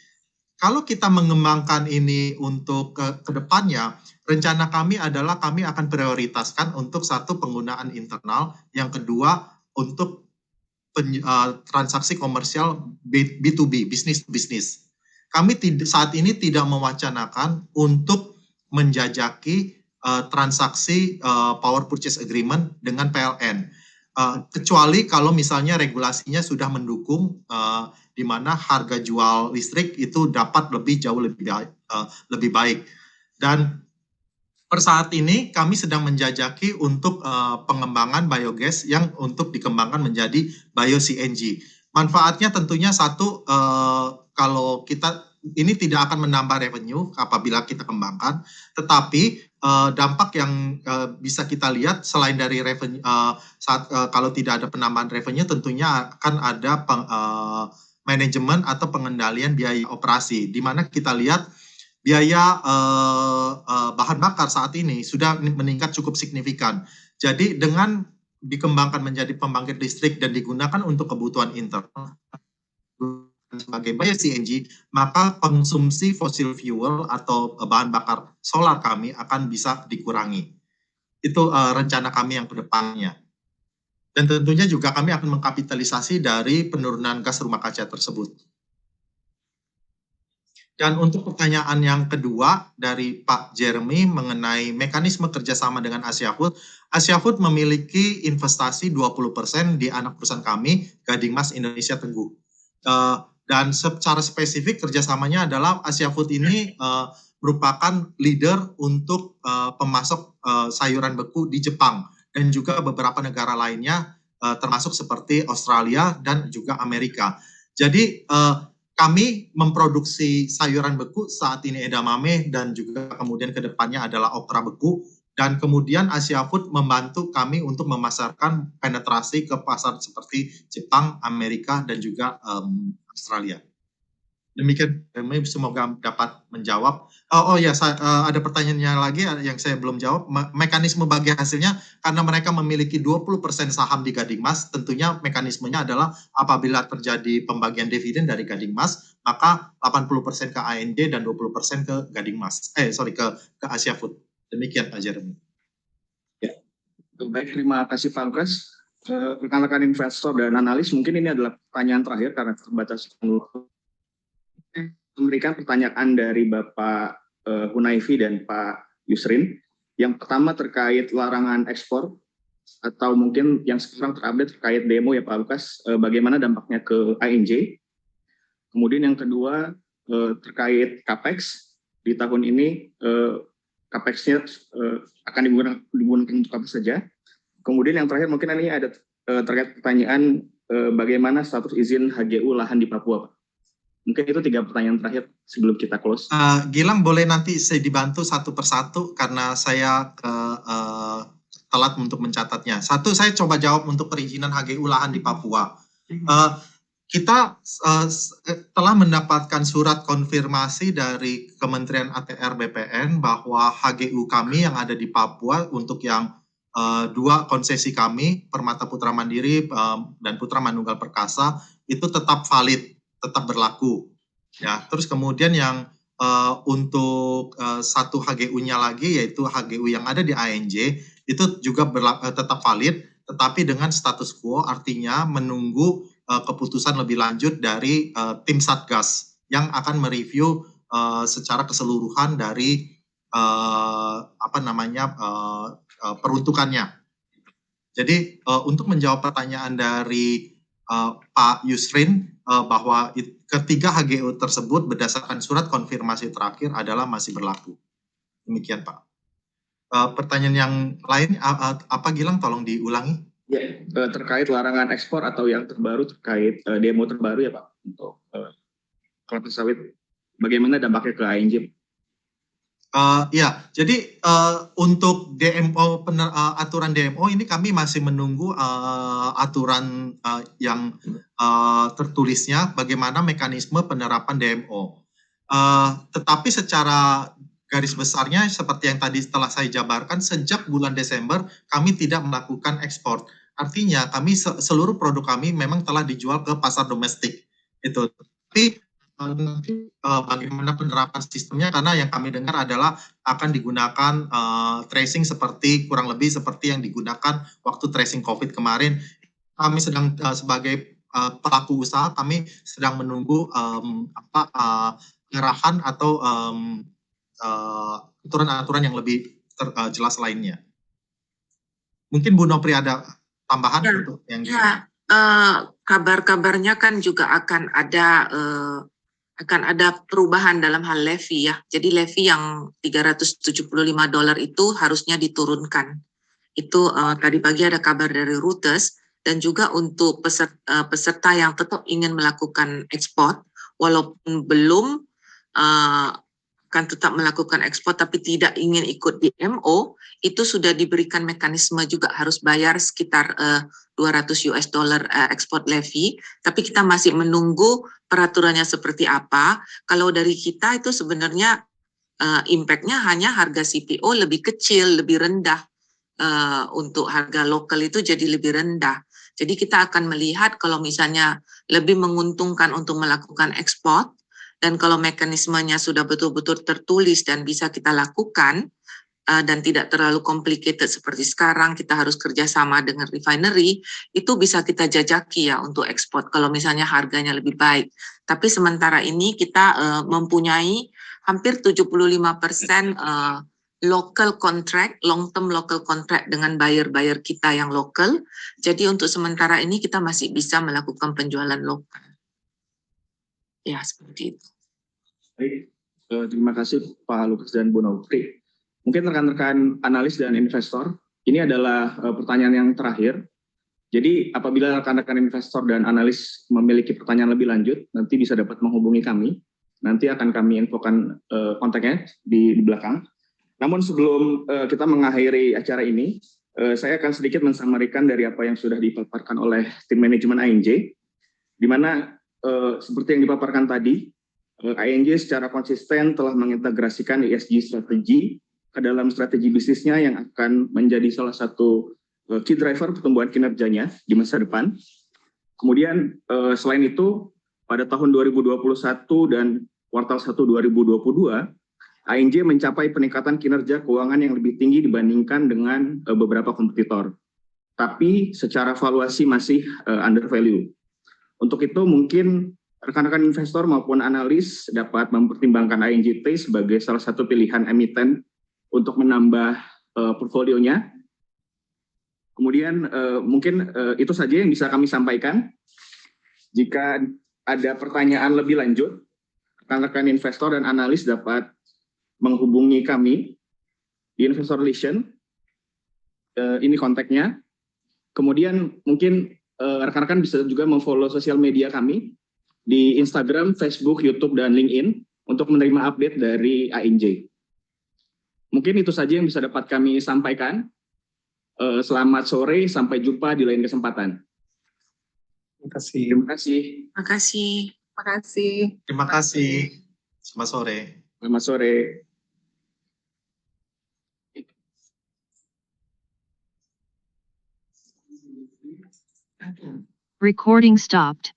Kalau kita mengembangkan ini untuk ke depannya, rencana kami adalah kami akan prioritaskan untuk satu penggunaan internal, yang kedua untuk transaksi komersial B2B, business to business. Kami saat ini tidak mewacanakan untuk menjajaki transaksi power purchase agreement dengan PLN, kecuali kalau misalnya regulasinya sudah mendukung di mana harga jual listrik itu dapat jauh lebih baik. Dan per saat ini kami sedang menjajaki untuk pengembangan biogas yang untuk dikembangkan menjadi bio-CNG. Manfaatnya tentunya satu, kalau kita ini tidak akan menambah revenue apabila kita kembangkan, tetapi dampak yang bisa kita lihat selain dari revenue, kalau tidak ada penambahan revenue, tentunya akan ada manajemen atau pengendalian biaya operasi, di mana kita lihat biaya bahan bakar saat ini sudah meningkat cukup signifikan. Jadi dengan dikembangkan menjadi pembangkit listrik dan digunakan untuk kebutuhan internal sebagai bio-CNG, maka konsumsi fossil fuel atau bahan bakar solar kami akan bisa dikurangi. Itu rencana kami yang kedepannya. Dan tentunya juga kami akan mengkapitalisasi dari penurunan gas rumah kaca tersebut. Dan untuk pertanyaan yang kedua dari Pak Jeremy mengenai mekanisme kerjasama dengan Asia Food memiliki investasi 20% di anak perusahaan kami, Gading Mas Indonesia Teguh. Dan secara spesifik kerjasamanya adalah Asia Food ini merupakan leader untuk pemasok sayuran beku di Jepang dan juga beberapa negara lainnya, termasuk seperti Australia dan juga Amerika. Jadi kami memproduksi sayuran beku saat ini edamame dan juga kemudian kedepannya adalah okra beku, dan kemudian Asia Food membantu kami untuk memasarkan penetrasi ke pasar seperti Jepang, Amerika, dan juga Australia. Demikian, semoga dapat menjawab. Ada pertanyaannya lagi yang saya belum jawab. Mekanisme bagi hasilnya, karena mereka memiliki 20% saham di Gading Mas, tentunya mekanismenya adalah apabila terjadi pembagian dividen dari Gading Mas, maka 80% ke ANJ dan 20% ke Gading Mas. Ke Asia Food. Demikian Pak Jeremy. Ya. Baik, terima kasih Pak Lukas. Rekan-rekan investor dan analis, mungkin ini adalah pertanyaan terakhir karena terbatas waktu. Memberikan pertanyaan dari Bapak Hunayfi dan Pak Yusrin. Yang pertama terkait larangan ekspor, atau mungkin yang sekarang terupdate terkait demo ya Pak Lukas, bagaimana dampaknya ke ANJ. Kemudian yang kedua terkait CAPEX, di tahun ini CAPEX-nya akan digunakan untuk apa saja. Kemudian yang terakhir mungkin ini ada terkait pertanyaan bagaimana status izin HGU lahan di Papua, Pak. Mungkin itu 3 pertanyaan terakhir sebelum kita close. Gilang, boleh nanti saya dibantu satu persatu karena saya telat untuk mencatatnya. Satu, saya coba jawab untuk perizinan HGU lahan di Papua. Kita telah mendapatkan surat konfirmasi dari Kementerian ATR BPN bahwa HGU kami yang ada di Papua untuk yang 2 konsesi kami, Permata Putra Mandiri dan Putra Manunggal Perkasa, itu tetap valid, tetap berlaku. Ya, terus kemudian yang untuk satu HGU-nya lagi, yaitu HGU yang ada di ANJ, itu juga tetap valid, tetapi dengan status quo, artinya menunggu keputusan lebih lanjut dari tim Satgas yang akan mereview secara keseluruhan dari peruntukannya. Jadi untuk menjawab pertanyaan dari Pak Yusrin bahwa ketiga HGU tersebut berdasarkan surat konfirmasi terakhir adalah masih berlaku. Demikian Pak. Pertanyaan yang lain apa Gilang, tolong diulangi. Ya, terkait larangan ekspor atau yang terbaru terkait demo terbaru ya Pak untuk kelapa sawit, bagaimana dampaknya ke ANJ? Ya, jadi untuk DMO aturan DMO ini kami masih menunggu aturan yang tertulisnya bagaimana mekanisme penerapan DMO. Tetapi secara garis besarnya seperti yang tadi telah saya jabarkan, sejak bulan Desember kami tidak melakukan ekspor. Artinya kami seluruh produk kami memang telah dijual ke pasar domestik. Itu. Tapi nanti bagaimana penerapan sistemnya, karena yang kami dengar adalah akan digunakan tracing kurang lebih seperti yang digunakan waktu tracing COVID kemarin. Kami sedang sebagai pelaku usaha, kami sedang menunggu arahan atau aturan-aturan yang lebih jelas lainnya. Mungkin Bu Nopri ada tambahan untuk yang kabar-kabarnya kan juga akan ada perubahan dalam hal levy ya. Jadi levy yang $375 itu harusnya diturunkan. Itu tadi pagi ada kabar dari Reuters, dan juga untuk peserta yang tetap ingin melakukan ekspor walaupun belum akan tetap melakukan ekspor tapi tidak ingin ikut DMO, itu sudah diberikan mekanisme juga harus bayar sekitar $200 ekspor levy, tapi kita masih menunggu peraturannya seperti apa. Kalau dari kita itu sebenarnya impact-nya hanya harga CPO lebih kecil, lebih rendah, untuk harga lokal itu jadi lebih rendah. Jadi kita akan melihat kalau misalnya lebih menguntungkan untuk melakukan ekspor, dan kalau mekanismenya sudah betul-betul tertulis dan bisa kita lakukan, dan tidak terlalu complicated seperti sekarang, kita harus kerjasama dengan refinery, itu bisa kita jajaki ya untuk ekspor kalau misalnya harganya lebih baik. Tapi sementara ini kita mempunyai hampir 75% local contract, long term local contract dengan buyer-buyer kita yang lokal. Jadi untuk sementara ini kita masih bisa melakukan penjualan lokal. Ya, seperti itu. Baik, terima kasih Pak Lukas dan Bu Nopri. Mungkin rekan-rekan analis dan investor, ini adalah pertanyaan yang terakhir. Jadi apabila rekan-rekan investor dan analis memiliki pertanyaan lebih lanjut, nanti bisa dapat menghubungi kami. Nanti akan kami infokan kontaknya di belakang. Namun sebelum kita mengakhiri acara ini, saya akan sedikit mensamarikan dari apa yang sudah dipaparkan oleh tim manajemen ANJ, di mana seperti yang dipaparkan tadi, ANJ secara konsisten telah mengintegrasikan ESG strategi ke dalam strategi bisnisnya yang akan menjadi salah satu key driver pertumbuhan kinerjanya di masa depan. Kemudian selain itu, pada tahun 2021 dan kuartal 1 2022, ANJ mencapai peningkatan kinerja keuangan yang lebih tinggi dibandingkan dengan beberapa kompetitor. Tapi secara valuasi masih under value. Untuk itu mungkin rekan-rekan investor maupun analis dapat mempertimbangkan ANJT sebagai salah satu pilihan emiten untuk menambah portfolionya. Kemudian mungkin itu saja yang bisa kami sampaikan. Jika ada pertanyaan lebih lanjut, rekan-rekan investor dan analis dapat menghubungi kami di Investor Relation. Ini kontaknya. Kemudian mungkin rekan-rekan bisa juga memfollow sosial media kami di Instagram, Facebook, YouTube, dan LinkedIn untuk menerima update dari ANJ. Mungkin itu saja yang bisa dapat kami sampaikan. Selamat sore, sampai jumpa di lain kesempatan. Terima kasih. Terima kasih. Terima kasih. Terima kasih. Terima kasih. Selamat sore. Selamat sore. Recording stopped.